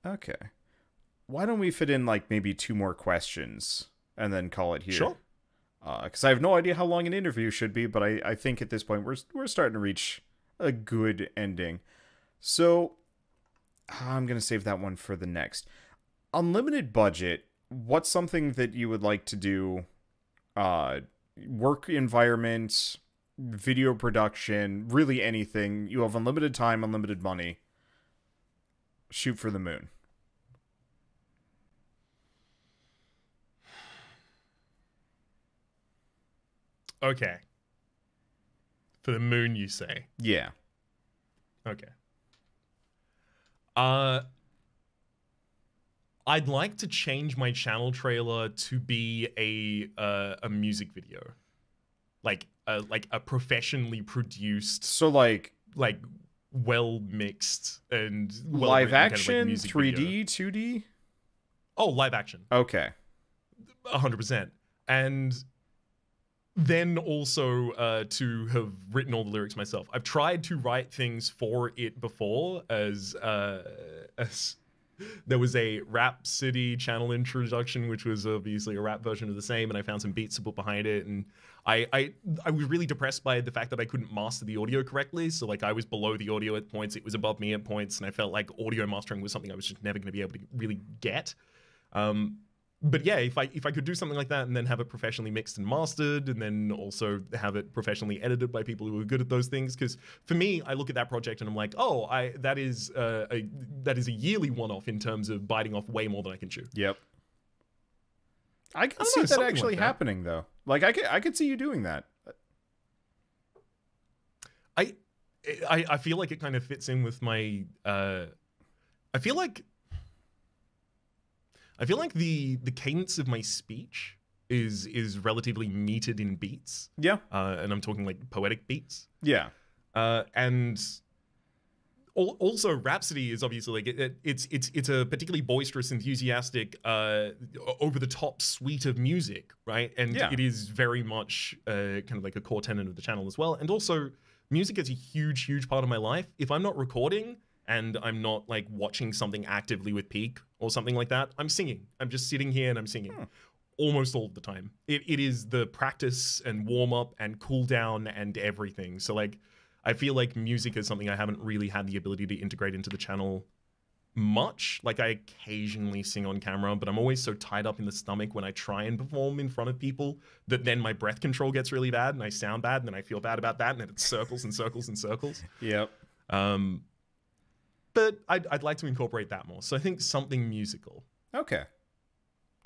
Okay. Why don't we fit in like maybe 2 more questions and then call it here? Sure. Because I have no idea how long an interview should be, but I think at this point we're starting to reach a good ending. So I'm going to save that one for the next. Unlimited budget, what's something that you would like to do? Work environment, video production, really anything. You have unlimited time, unlimited money. Shoot for the moon. Okay. For the moon, you say? Yeah. Okay. I'd like to change my channel trailer to be a music video, like a professionally produced, So like well mixed and live action, kind of music 3D, video. 2D. Oh, live action. Okay. 100%. And then also to have written all the lyrics myself. I've tried to write things for it before, as there was a Rhapsody channel introduction, which was obviously a rap version of the same, and I found some beats to put behind it, and I was really depressed by the fact that I couldn't master the audio correctly. So like I was below the audio at points, it was above me at points, and I felt like audio mastering was something I was just never going to be able to really get. But yeah, if I could do something like that and then have it professionally mixed and mastered, and then also have it professionally edited by people who are good at those things, because for me, I look at that project and I'm like, oh, that is a yearly one-off in terms of biting off way more than I can chew. Yep. I can see that actually happening though. Like I could see you doing that. I feel like it kind of fits in with my. I feel like the cadence of my speech is relatively metered in beats. Yeah. And I'm talking like poetic beats. Yeah. And also Rhapsody is obviously like it's a particularly boisterous, enthusiastic, over the top suite of music, right? And it is very much kind of like a core tenet of the channel as well. And also music is a huge part of my life. If I'm not recording and I'm not like watching something actively with Peak or something like that, I'm singing. I'm just sitting here and I'm singing almost all of the time. It is the practice and warm up and cool down and everything. So like, I feel like music is something I haven't really had the ability to integrate into the channel much. Like I occasionally sing on camera, but I'm always so tied up in the stomach when I try and perform in front of people that then my breath control gets really bad and I sound bad and then I feel bad about that and then it circles and circles and circles. Yep. But I'd like to incorporate that more. So I think something musical. Okay.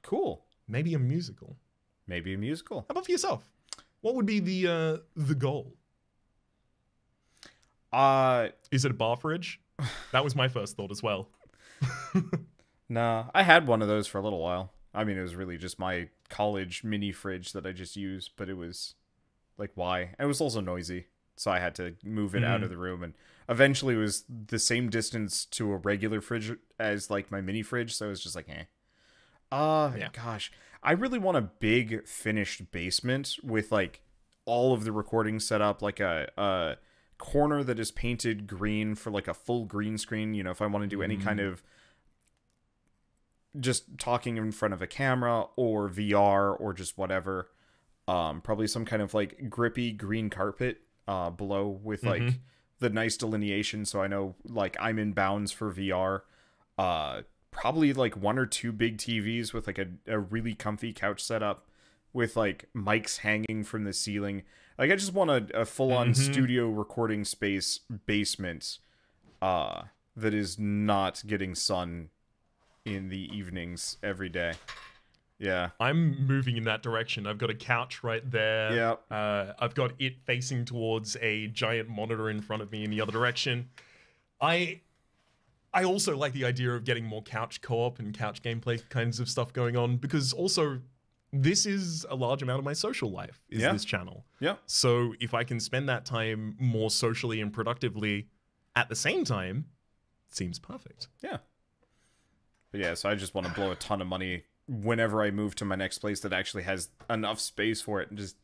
Cool. Maybe a musical. Maybe a musical. How about for yourself? What would be the goal? Is it a bar fridge? That was my first thought as well. Nah, I had one of those for a little while. I mean, it was really just my college mini fridge that I just used, but it was like, why? It was also noisy, so I had to move it out of the room, and eventually it was the same distance to a regular fridge as like my mini fridge, so it was just like, eh. Gosh, I really want a big finished basement with like all of the recording set up, like a corner that is painted green for like a full green screen, you know, if I want to do any kind of just talking in front of a camera or VR or just whatever. Probably some kind of like grippy green carpet below with like the nice delineation, so I know like I'm in bounds for VR. Probably like 1 or 2 big TVs with like a really comfy couch setup with like mics hanging from the ceiling. Like I just want a full-on studio recording space basement that is not getting sun in the evenings every day. Yeah. I'm moving in that direction. I've got a couch right there. Yeah. I've got it facing towards a giant monitor in front of me in the other direction. I also like the idea of getting more couch co-op and couch gameplay kinds of stuff going on, because also this is a large amount of my social life, is this channel. Yeah. So if I can spend that time more socially and productively at the same time, it seems perfect. Yeah. But yeah, so I just want to blow a ton of money whenever I move to my next place that actually has enough space for it and just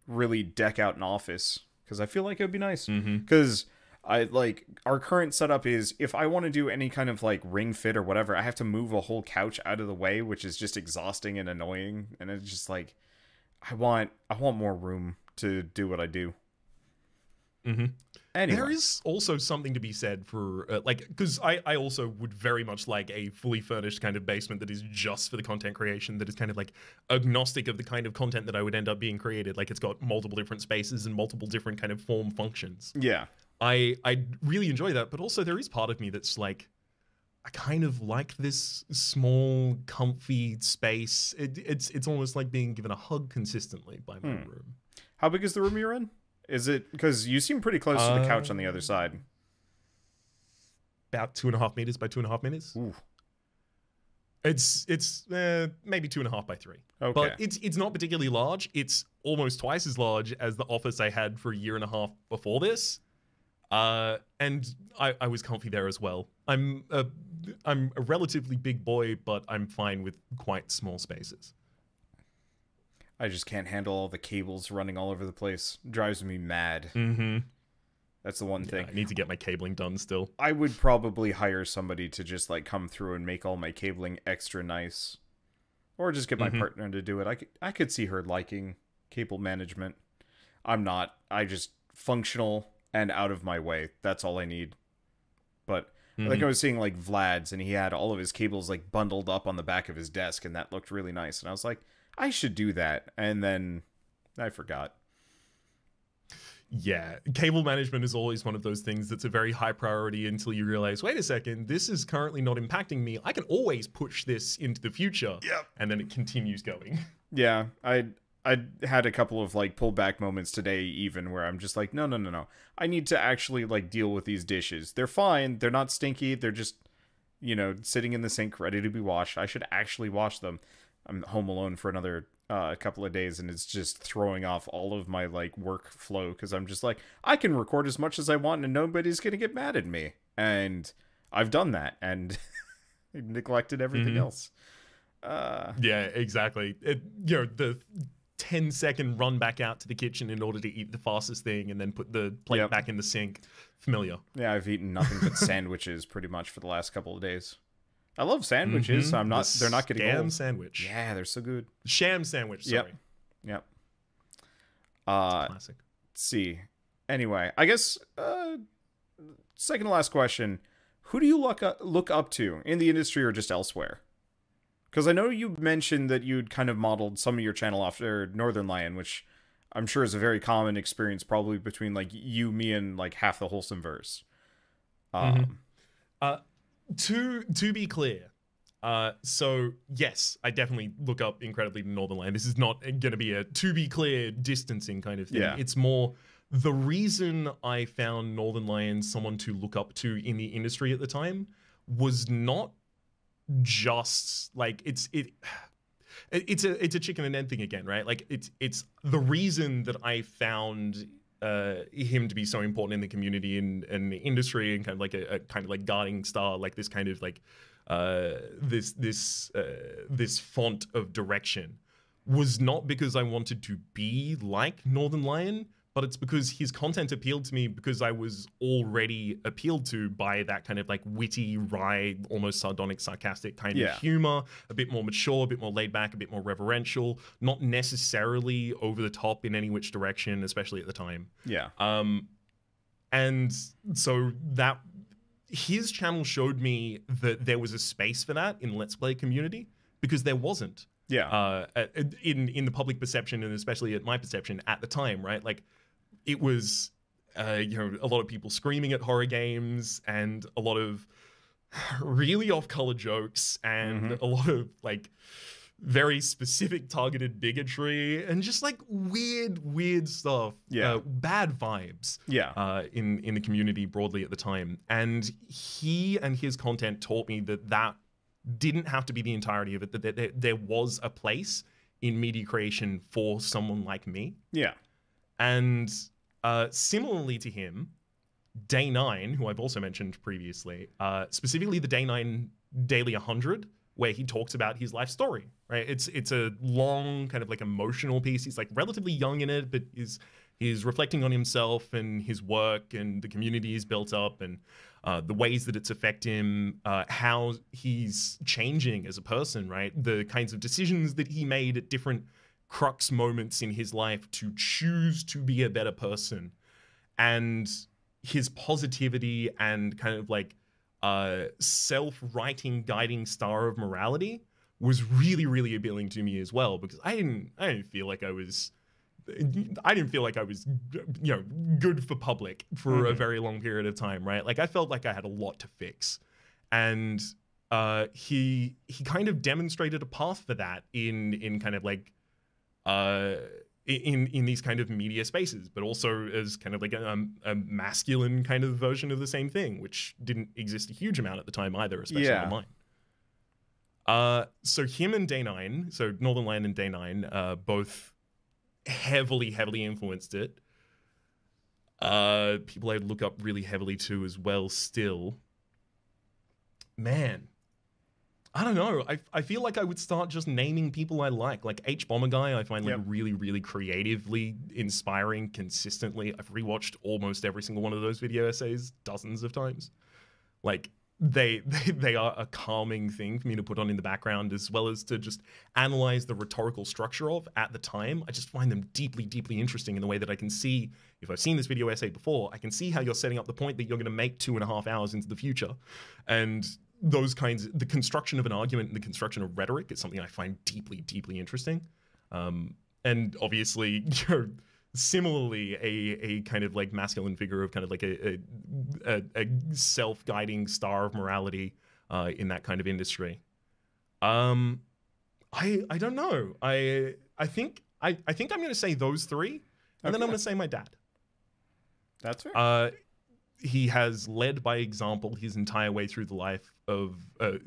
really deck out an office, because I feel like it would be nice. Because I like our current setup is, if I want to do any kind of like ring fit or whatever, I have to move a whole couch out of the way, which is just exhausting and annoying. And it's just like, I want more room to do what I do. Anyway. There is also something to be said for like, because I also would very much like a fully furnished kind of basement that is just for the content creation, that is kind of like agnostic of the kind of content that I would end up being created. Like it's got multiple different spaces and multiple different kind of form functions. Yeah. I really enjoy that, but also there is part of me that's like, I kind of like this small, comfy space. It's almost like being given a hug consistently by my room. How big is the room you're in? Is it, because you seem pretty close to the couch on the other side? About 2.5 meters by 2.5 meters. Ooh. It's maybe 2.5 by 3. Okay. But it's not particularly large. It's almost twice as large as the office I had for a year and a half before this. And I was comfy there as well. I'm a relatively big boy, but I'm fine with quite small spaces. I just can't handle all the cables running all over the place. Drives me mad. Mm-hmm. That's the one thing. I need to get my cabling done still. I would probably hire somebody to just like come through and make all my cabling extra nice. Or just get my partner to do it. I could see her liking cable management. I'm not. I just functional and out of my way. That's all I need. But like I was seeing like Vlad's, and he had all of his cables like bundled up on the back of his desk, and that looked really nice. And I was like, I should do that. And then I forgot. Yeah, cable management is always one of those things that's a very high priority until you realize, wait a second, this is currently not impacting me. I can always push this into the future. Yep. And then it continues going. Yeah, I had a couple of like pullback moments today even where I'm just like, no. I need to actually like deal with these dishes. They're fine. They're not stinky. They're just, you know, sitting in the sink ready to be washed. I should actually wash them. I'm home alone for another couple of days, and it's just throwing off all of my like workflow because I'm just like, I can record as much as I want and nobody's gonna get mad at me. And I've done that and neglected everything else. Yeah, exactly. The 10-second run back out to the kitchen in order to eat the fastest thing and then put the plate back in the sink. Familiar. Yeah, I've eaten nothing but sandwiches pretty much for the last couple of days. I love sandwiches. They're not getting old. Sham sandwich. Yeah, they're so good. Sham sandwich, sorry. Yep. Classic. Let's see. Anyway, I guess second to last question. Who do you look up to in the industry or just elsewhere? Because I know you mentioned that you'd kind of modeled some of your channel after Northern Lion, which I'm sure is a very common experience probably between like you, me, and like half the Wholesome verse. To be clear, so yes, I definitely look up incredibly to Northern Lion. This is not going to be a to be clear distancing kind of thing. Yeah. It's more the reason I found Northern Lion someone to look up to in the industry at the time was not just like it's a chicken and egg thing again, right? Like it's the reason that I found him to be so important in the community and the industry and kind of like a kind of like guarding star, like this kind of like this font of direction was not because I wanted to be like Northern Lion, but it's because his content appealed to me because I was already appealed to by that kind of like witty, wry, almost sardonic, sarcastic kind of humor, a bit more mature, a bit more laid back, a bit more reverential, not necessarily over the top in any which direction, especially at the time. Yeah. And so that his channel showed me that there was a space for that in the Let's Play community because there wasn't. Yeah. In the public perception and especially at my perception at the time, right? Like it was, a lot of people screaming at horror games and a lot of really off-color jokes and a lot of like very specific targeted bigotry and just like weird stuff. Yeah. Bad vibes. Yeah. In the community broadly at the time. And he and his content taught me that didn't have to be the entirety of it, that there was a place in media creation for someone like me. Yeah. And similarly to him, Day 9, who I've also mentioned previously, specifically the Day 9 Daily 100, where he talks about his life story, right? It's a long kind of like emotional piece. He's like relatively young in it, but he's reflecting on himself and his work and the community he's built up and the ways that it's affected him, how he's changing as a person, right? The kinds of decisions that he made at different crux moments in his life to choose to be a better person. And his positivity and kind of like self-writing guiding star of morality was really, really appealing to me as well, because I didn't feel like I was good for public for a very long period of time, right? Like I felt like I had a lot to fix. And he kind of demonstrated a path for that in kind of like in these kind of media spaces, but also as kind of like a masculine kind of version of the same thing, which didn't exist a huge amount at the time either, especially online. So him and Day9, so Northern Land and Day9, both heavily influenced it. People I look up really heavily to as well still. Man, I don't know. I feel like I would start just naming people I like H Bomber Guy. I find like really creatively inspiring consistently. I've rewatched almost every single one of those video essays dozens of times. Like they are a calming thing for me to put on in the background, as well as to just analyze the rhetorical structure of at the time. I just find them deeply interesting in the way that I can see, if I've seen this video essay before, I can see how you're setting up the point that you're going to make 2.5 hours into the future. And those kinds, the construction of an argument and the construction of rhetoric is something I find deeply interesting. And obviously, you're similarly a kind of like masculine figure of kind of like a self-guiding star of morality in that kind of industry. I don't know. I think I'm going to say those three, and then I'm going to say my dad. That's fair. He has led by example his entire way through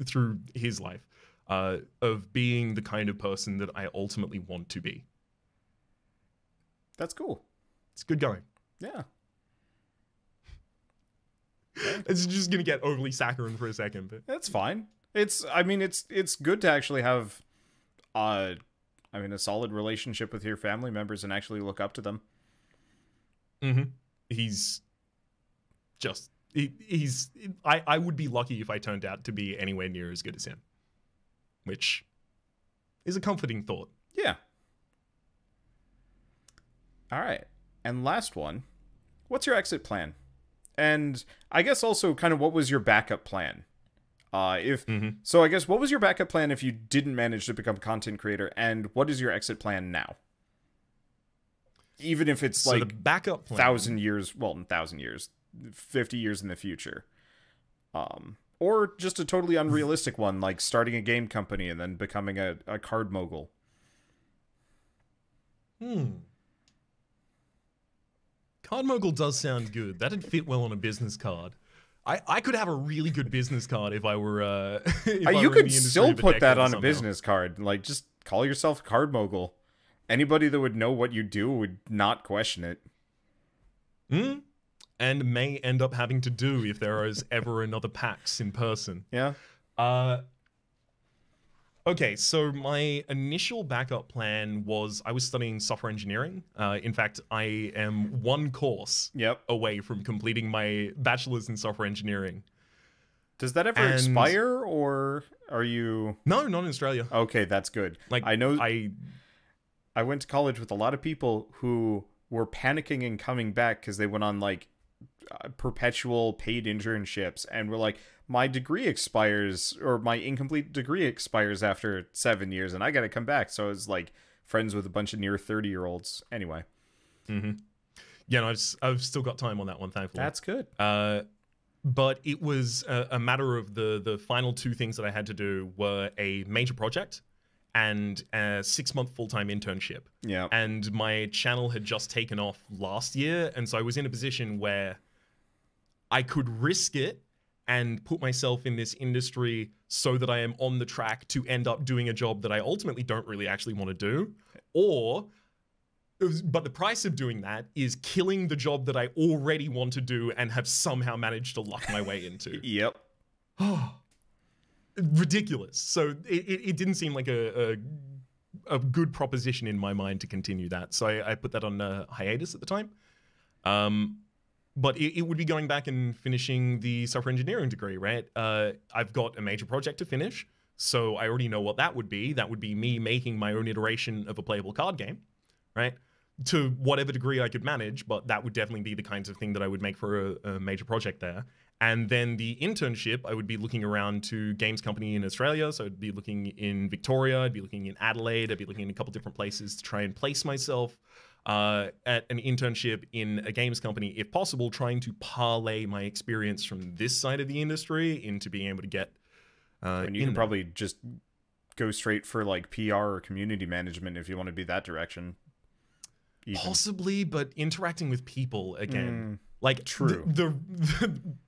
through his life of being the kind of person that I ultimately want to be. That's cool. It's good going. Yeah. It's just gonna get overly saccharine for a second, but that's fine. It's good to actually have a solid relationship with your family members and actually look up to them. Mm-hmm. I would be lucky if I turned out to be anywhere near as good as him, which is a comforting thought. Yeah. All right. And last one, what's your exit plan? And I guess also kind of what was your backup plan? So I guess what was your backup plan if you didn't manage to become a content creator, and what is your exit plan now? Even if it's like the backup plan, 1,000 years, 50 years in the future. Or just a totally unrealistic one, like starting a game company and then becoming a card mogul. Card mogul does sound good. That'd fit well on a business card. I could have a really good business card if I were. You could still put that on a business card. Like, just call yourself card mogul. Anybody that would know what you do would not question it. And may end up having to do if there is ever another PAX in person. Yeah. Okay, so my initial backup plan was I was studying software engineering. In fact, I am one course away from completing my bachelor's in software engineering. Does that ever expire, or are you... No, not in Australia. Okay, that's good. Like, I know I went to college with a lot of people who were panicking and coming back because they went on, like, perpetual paid internships and were like, my degree expires, or my incomplete degree expires after 7 years and I gotta come back. So I was like friends with a bunch of near 30-year-olds anyway. Yeah, no, I've still got time on that one, thankfully. That's good. But it was a matter of the final two things that I had to do were a major project and a 6-month full-time internship. Yeah. And my channel had just taken off last year, and so I was in a position where I could risk it and put myself in this industry so that I am on the track to end up doing a job that I ultimately don't really actually want to do. But the price of doing that is killing the job that I already want to do and have somehow managed to luck my way into. Yep. Ridiculous. So it didn't seem like a good proposition in my mind to continue that. So I put that on hiatus at the time. But it would be going back and finishing the software engineering degree, right? I've got a major project to finish, so I already know what that would be. That would be me making my own iteration of a playable card game, right? To whatever degree I could manage, but that would definitely be the kinds of thing that I would make for a major project there. And then the internship, I would be looking around to games company in Australia. So I'd be looking in Victoria, I'd be looking in Adelaide, I'd be looking in a couple different places to try and place myself at an internship in a games company, if possible, trying to parlay my experience from this side of the industry into being able to get and you can probably just go straight for like PR or community management if you want to be that direction. even. Possibly, but interacting with people again. Like, true.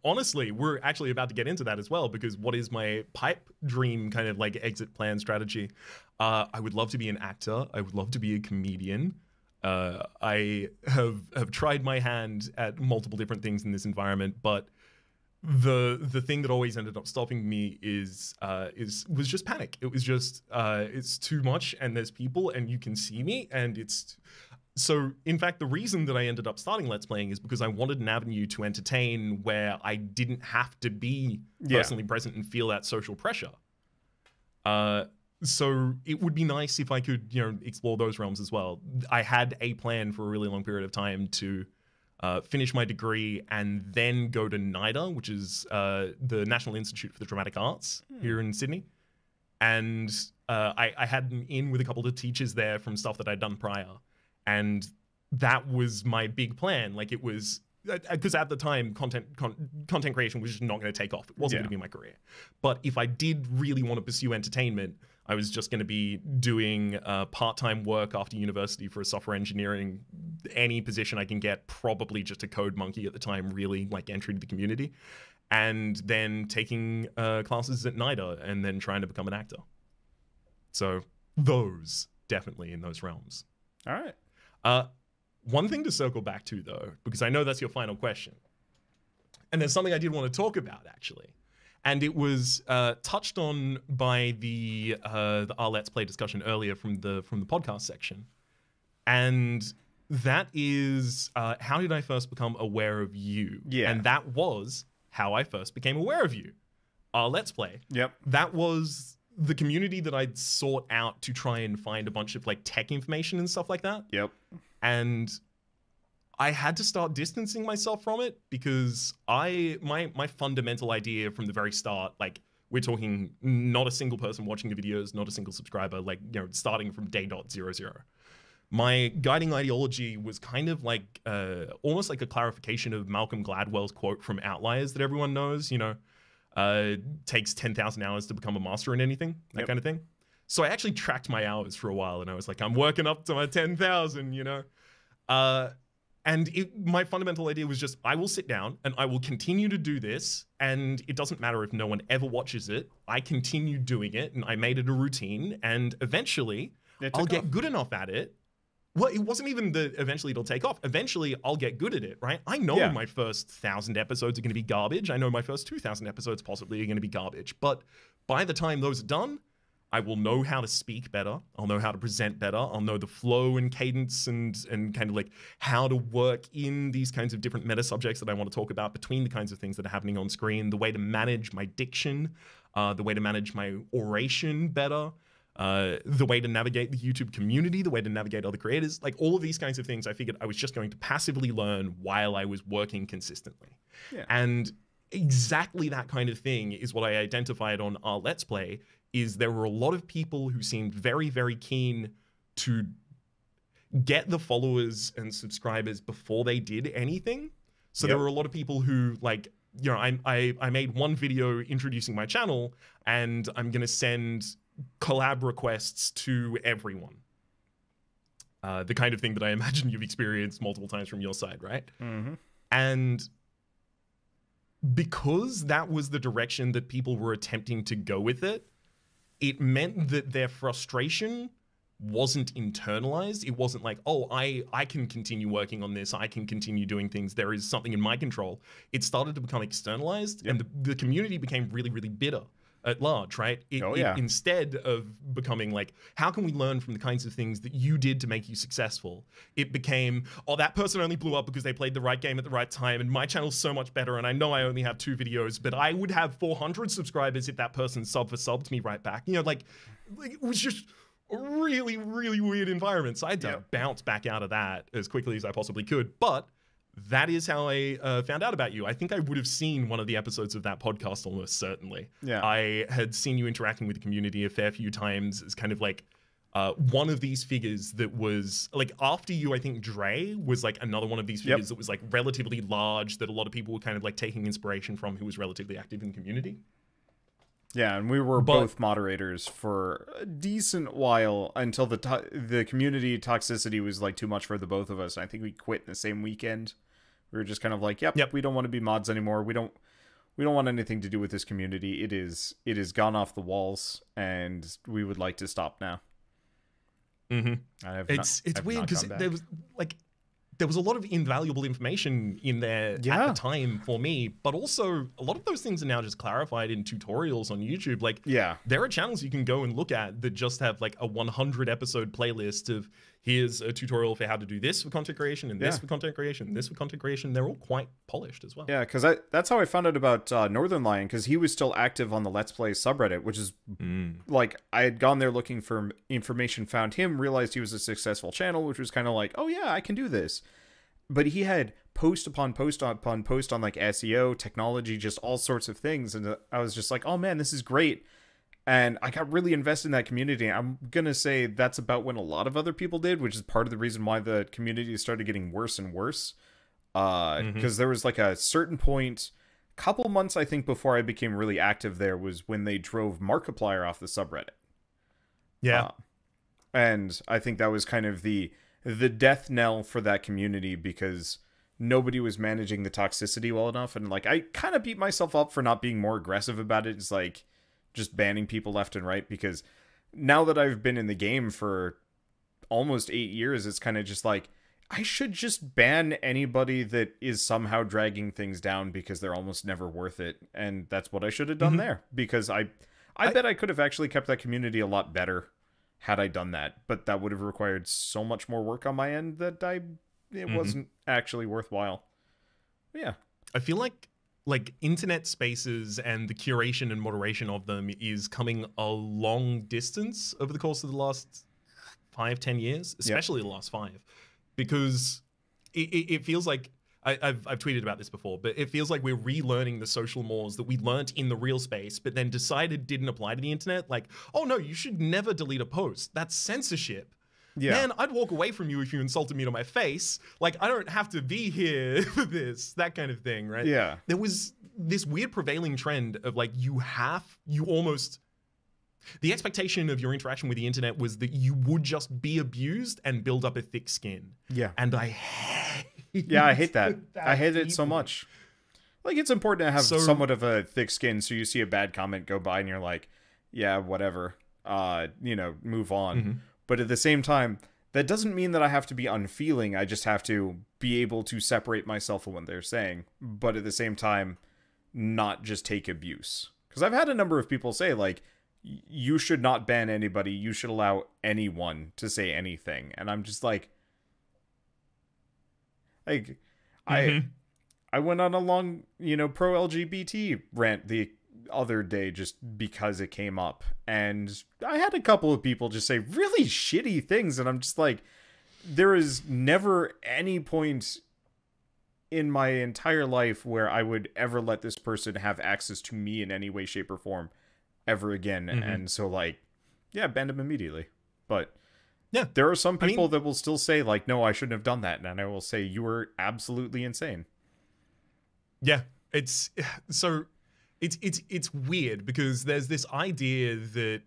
Honestly, we're actually about to get into that as well, because what is my pipe dream kind of like exit plan strategy? I would love to be an actor. I would love to be a comedian. I have tried my hand at multiple different things in this environment, but the thing that always ended up stopping me was just panic. It was just it's too much, and there's people, and you can see me, and it's. So, in fact, the reason that I ended up starting Let's Playing is because I wanted an avenue to entertain where I didn't have to be personally present and feel that social pressure. So it would be nice if I could, explore those realms as well. I had a plan for a really long period of time to finish my degree and then go to NIDA, which is the National Institute for the Dramatic Arts here in Sydney. And I had an in with a couple of teachers there from stuff that I'd done prior. And that was my big plan. Like, it was because at the time content creation was just not going to take off. It wasn't going to be my career. But if I did really want to pursue entertainment, I was just going to be doing part-time work after university for a software engineering, any position I can get, probably just a code monkey at the time, really like entry to the community, and then taking classes at NIDA and then trying to become an actor. So those definitely in those realms. All right. One thing to circle back to, though, because I know that's your final question, and there's something I did want to talk about, actually, and it was touched on by our Let's Play discussion earlier from the podcast section, and that is how did I first become aware of you? Yeah, and that was how I first became aware of you. Our Let's Play. Yep. That was the community that I'd sought out to try and find a bunch of like tech information and stuff like that. Yep. And I had to start distancing myself from it because my fundamental idea from the very start, like, we're talking not a single person watching the videos, not a single subscriber, like, starting from day.00. My guiding ideology was kind of like almost like a clarification of Malcolm Gladwell's quote from Outliers that everyone knows, takes 10,000 hours to become a master in anything, that kind of thing. So I actually tracked my hours for a while, and I was like, I'm working up to my 10,000, and my fundamental idea was just, I will sit down and I will continue to do this, and it doesn't matter if no one ever watches it. I continue doing it, and I made it a routine, and eventually I'll get good enough at it. Well, it wasn't even that eventually it'll take off. Eventually, I'll get good at it, right? I know my first 1,000 episodes are going to be garbage. I know my first 2,000 episodes possibly are going to be garbage. But by the time those are done, I will know how to speak better. I'll know how to present better. I'll know the flow and cadence and kind of like how to work in these kinds of different meta subjects that I want to talk about between the kinds of things that are happening on screen, the way to manage my diction, the way to manage my oration better, the way to navigate the YouTube community, the way to navigate other creators, like all of these kinds of things. I figured I was just going to passively learn while I was working consistently. Yeah. And exactly that kind of thing is what I identified on our Let's Play, is there were a lot of people who seemed very, very keen to get the followers and subscribers before they did anything. So there were a lot of people who, like, I made one video introducing my channel, and I'm going to send collab requests to everyone. The kind of thing that I imagine you've experienced multiple times from your side, right? Mm-hmm. And because that was the direction that people were attempting to go with it, it meant that their frustration wasn't internalized. It wasn't like, oh, I can continue working on this. I can continue doing things. There is something in my control. It started to become externalized, and the community became really, really bitter at large, right? Instead of becoming like, how can we learn from the kinds of things that you did to make you successful? It became, oh, that person only blew up because they played the right game at the right time, and my channel's so much better, and I know I only have 2 videos, but I would have 400 subscribers if that person subbed me right back. Like it was just a really, really weird environment. So I had to bounce back out of that as quickly as I possibly could. But that is how I found out about you. I think I would have seen one of the episodes of that podcast almost certainly. Yeah. I had seen you interacting with the community a fair few times as kind of like one of these figures that was like, after you, I think Dre was like another one of these figures that was like relatively large, that a lot of people were kind of like taking inspiration from, who was relatively active in the community. Yeah, and we were But both moderators for a decent while until the community toxicity was like too much for the both of us. I think we quit in the same weekend. We were just kind of like, yep. We don't want to be mods anymore. We don't want anything to do with this community. It is gone off the walls, and we would like to stop now. It's weird because there was a lot of invaluable information in there at the time for me, but also a lot of those things are now just clarified in tutorials on YouTube. Like, there are channels you can go and look at that just have like a 100 episode playlist of here's a tutorial for how to do this for content creation and this for content creation and this for content creation. They're all quite polished as well. Yeah, because that's how I found out about Northern Lion, because he was still active on the Let's Play subreddit, which is like, I had gone there looking for information, found him, realized he was a successful channel, which was kind of like, oh yeah, I can do this. But he had post upon post upon post on like SEO, technology, just all sorts of things. And I was just like, oh man, this is great. And I got really invested in that community. I'm going to say that's about when a lot of other people did, which is part of the reason why the community started getting worse and worse. Because there was like a certain point, couple months, I think, before I became really active there was when they drove Markiplier off the subreddit. Yeah. And I think that was kind of the death knell for that community, because nobody was managing the toxicity well enough. And like, I kind of beat myself up for not being more aggressive about it. It's like just banning people left and right, because now that I've been in the game for almost 8 years, it's kind of just like, I should just ban anybody that is somehow dragging things down, because they're almost never worth it. And that's what I should have done there, because I bet I could have actually kept that community a lot better had I done that, but that would have required so much more work on my end that it wasn't actually worthwhile. Yeah. I feel like internet spaces and the curation and moderation of them is coming a long distance over the course of the last 5-10 years, especially the last 5, because it feels like I've tweeted about this before, but it feels like we're relearning the social mores that we learnt in the real space, but then decided didn't apply to the internet. Like, oh no, you should never delete a post. That's censorship. Yeah. Man, I'd walk away from you if you insulted me to my face. Like, I don't have to be here for this, that kind of thing, right? Yeah. There was this weird prevailing trend of like, the expectation of your interaction with the internet was that you would just be abused and build up a thick skin. Yeah. And I hate that. I hate it so much. Like, it's important to have somewhat of a thick skin, so you see a bad comment go by and you're like, yeah, whatever. Move on. But at the same time, that doesn't mean that I have to be unfeeling. I just have to be able to separate myself from what they're saying. But at the same time, not just take abuse. Because I've had a number of people say, like, you should not ban anybody. You should allow anyone to say anything. And I'm just like I went on a long, pro LGBT rant the other day just because it came up, and I had a couple of people just say really shitty things, and I'm just like, there is never any point in my entire life where I would ever let this person have access to me in any way, shape, or form ever again. And so, like, yeah, ban them immediately. But yeah, there are some people that will still say, like, no, I shouldn't have done that, and I will say, you were absolutely insane. Yeah, it's weird, because there's this idea that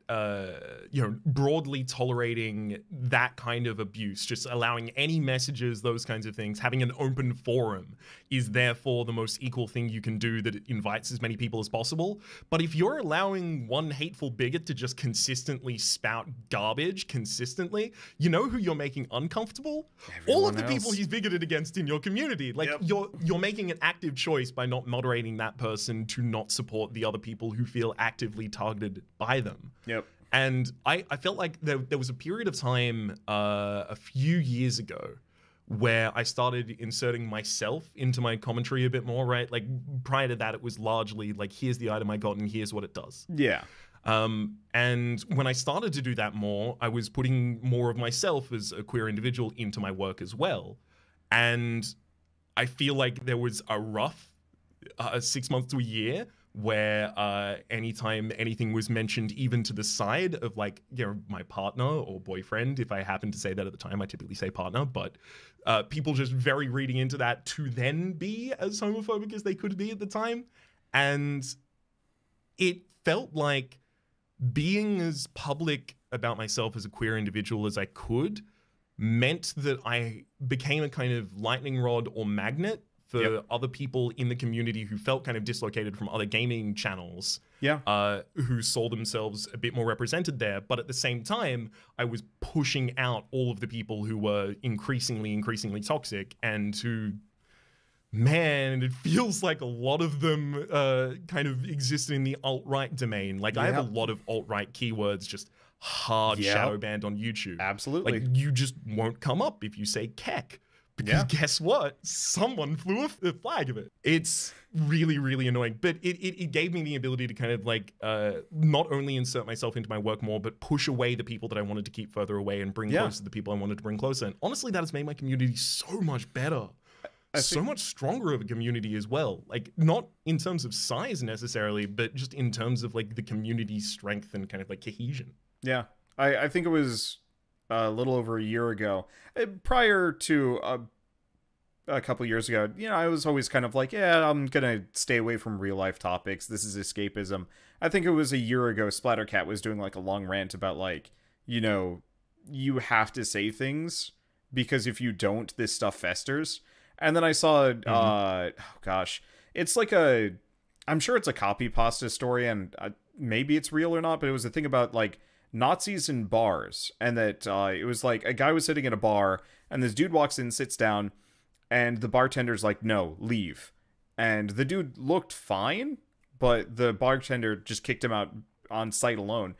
broadly tolerating that kind of abuse, just allowing any messages, those kinds of things, having an open forum is therefore the most equal thing you can do, that it invites as many people as possible. But if you're allowing one hateful bigot to just consistently spout garbage consistently, you know who you're making uncomfortable? All of the people he's bigoted against in your community. Like, you're making an active choice by not moderating that person to not support the other people who feel actively targeted by them. Yep. And I felt like there was a period of time a few years ago where I started inserting myself into my commentary a bit more, right? Like, prior to that, it was largely like, here's the item I got and here's what it does. Yeah. And when I started to do that more, I was putting more of myself as a queer individual into my work as well. And I feel like there was a rough 6 months to a year where anytime anything was mentioned, even to the side of, like, my partner or boyfriend, if I happen to say that at the time, I typically say partner, but people just very reading into that to then be as homophobic as they could be at the time. And it felt like being as public about myself as a queer individual as I could meant that I became a kind of lightning rod or magnet for other people in the community who felt kind of dislocated from other gaming channels. Who saw themselves a bit more represented there. But at the same time, I was pushing out all of the people who were increasingly toxic, and who, man, it feels like a lot of them kind of exist in the alt-right domain. Like, I have a lot of alt-right keywords just hard shadow banned on YouTube. Absolutely. Like, you just won't come up if you say keck. Because guess what? Someone flew a flag of it. It's really, really annoying. But it gave me the ability to kind of like not only insert myself into my work more, but push away the people that I wanted to keep further away and bring closer the people I wanted to bring closer. And honestly, that has made my community so much better. So much stronger of a community as well. Like, not in terms of size necessarily, but just in terms of like the community strength and kind of like cohesion. Yeah. I think it was a little over a year ago, prior to a couple years ago, you know, I was always kind of like, yeah, I'm gonna stay away from real life topics, this is escapism. I think it was a year ago, Splattercat was doing like a long rant about like, you know, you have to say things because if you don't, this stuff festers. And then I saw oh gosh, it's like I'm sure it's a copy pasta story, and maybe it's real or not, but it was a thing about like Nazis in bars, and that it was like a guy was sitting in a bar, and this dude walks in, sits down, and the bartender's like, no, leave. And the dude looked fine, but the bartender just kicked him out on sight alone.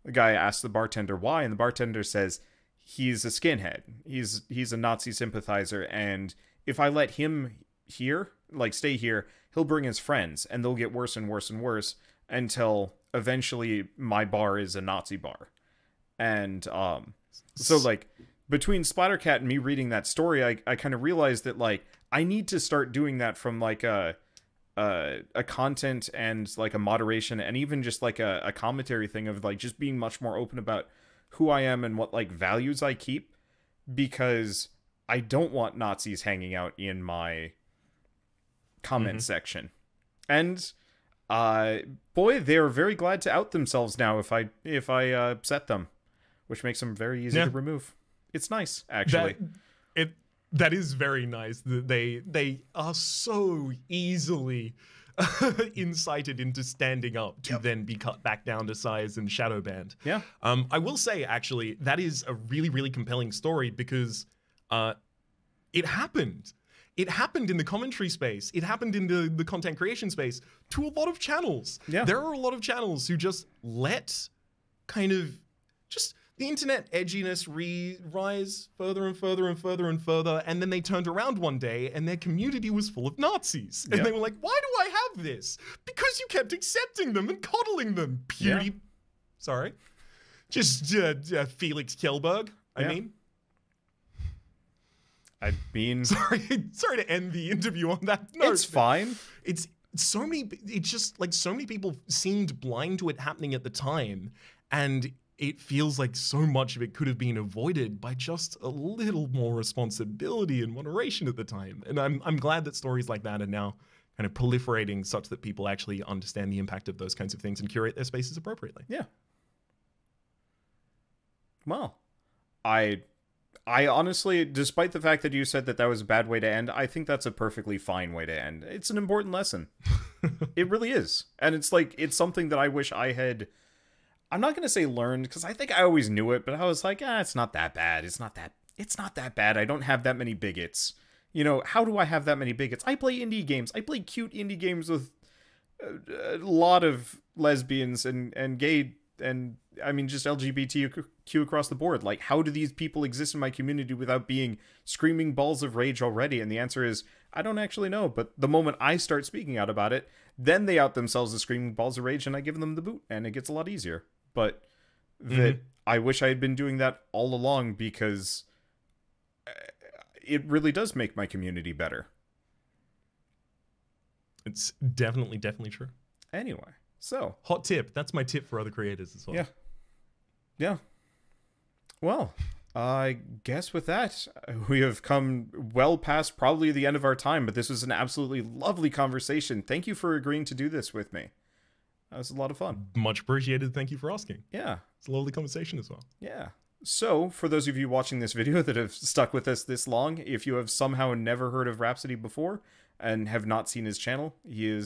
The guy asked the bartender why, and the bartender says he's a skinhead. He's a Nazi sympathizer, and if I let him here, like stay here, he'll bring his friends, and they'll get worse and worse and worse until eventually my bar is a Nazi bar. And so like between Splattercat and me reading that story, I kind of realized that like I need to start doing that from like a content and like a moderation and even just like a commentary thing of like just being much more open about who I am and what like values I keep, because I don't want Nazis hanging out in my comment section. And boy, they're very glad to out themselves now if I upset them, which makes them very easy to remove. It's nice, actually. That is very nice. They are so easily incited into standing up to then be cut back down to size and shadow banned. Yeah. I will say, actually, that is a really, really compelling story because it happened. It happened in the commentary space. It happened in the content creation space to a lot of channels. Yeah. There are a lot of channels who just let kind of just the internet edginess rise further and further and further and further. And then they turned around one day and their community was full of Nazis. And they were like, why do I have this? Because you kept accepting them and coddling them. Sorry. Just Felix Kjellberg, I mean. Sorry to end the interview on that note. It's fine. It's just like so many people seemed blind to it happening at the time, and it feels like so much of it could have been avoided by just a little more responsibility and moderation at the time. And I'm glad that stories like that are now kind of proliferating such that people actually understand the impact of those kinds of things and curate their spaces appropriately. Yeah. Well, I honestly, despite the fact that you said that was a bad way to end, I think that's a perfectly fine way to end. It's an important lesson. It really is. And it's like, it's something that I wish I had, I'm not going to say learned, because I think I always knew it, but I was like, it's not that bad. It's not that bad. I don't have that many bigots. You know, how do I have that many bigots? I play indie games. I play cute indie games with a lot of lesbians and gay and I mean just LGBTQ across the board. Like, how do these people exist in my community without being screaming balls of rage already? And the answer is, I don't actually know. But the moment I start speaking out about it, then they out themselves as screaming balls of rage, and I give them the boot, and it gets a lot easier. But that I wish I had been doing that all along, because it really does make my community better. It's definitely true. Anyway. So, hot tip. That's my tip for other creators as well. Yeah. Yeah. Well, I guess with that, we have come well past probably the end of our time, but this was an absolutely lovely conversation. Thank you for agreeing to do this with me. That was a lot of fun. Much appreciated. Thank you for asking. Yeah. It's a lovely conversation as well. Yeah. So, for those of you watching this video that have stuck with us this long, if you have somehow never heard of Rhapsody before and have not seen his channel, he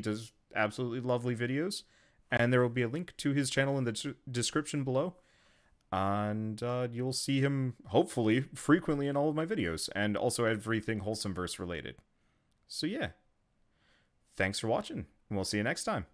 does absolutely lovely videos, and there will be a link to his channel in the description below, and you'll see him, hopefully, frequently in all of my videos, and also everything Wholesomeverse related. So yeah, thanks for watching, and we'll see you next time.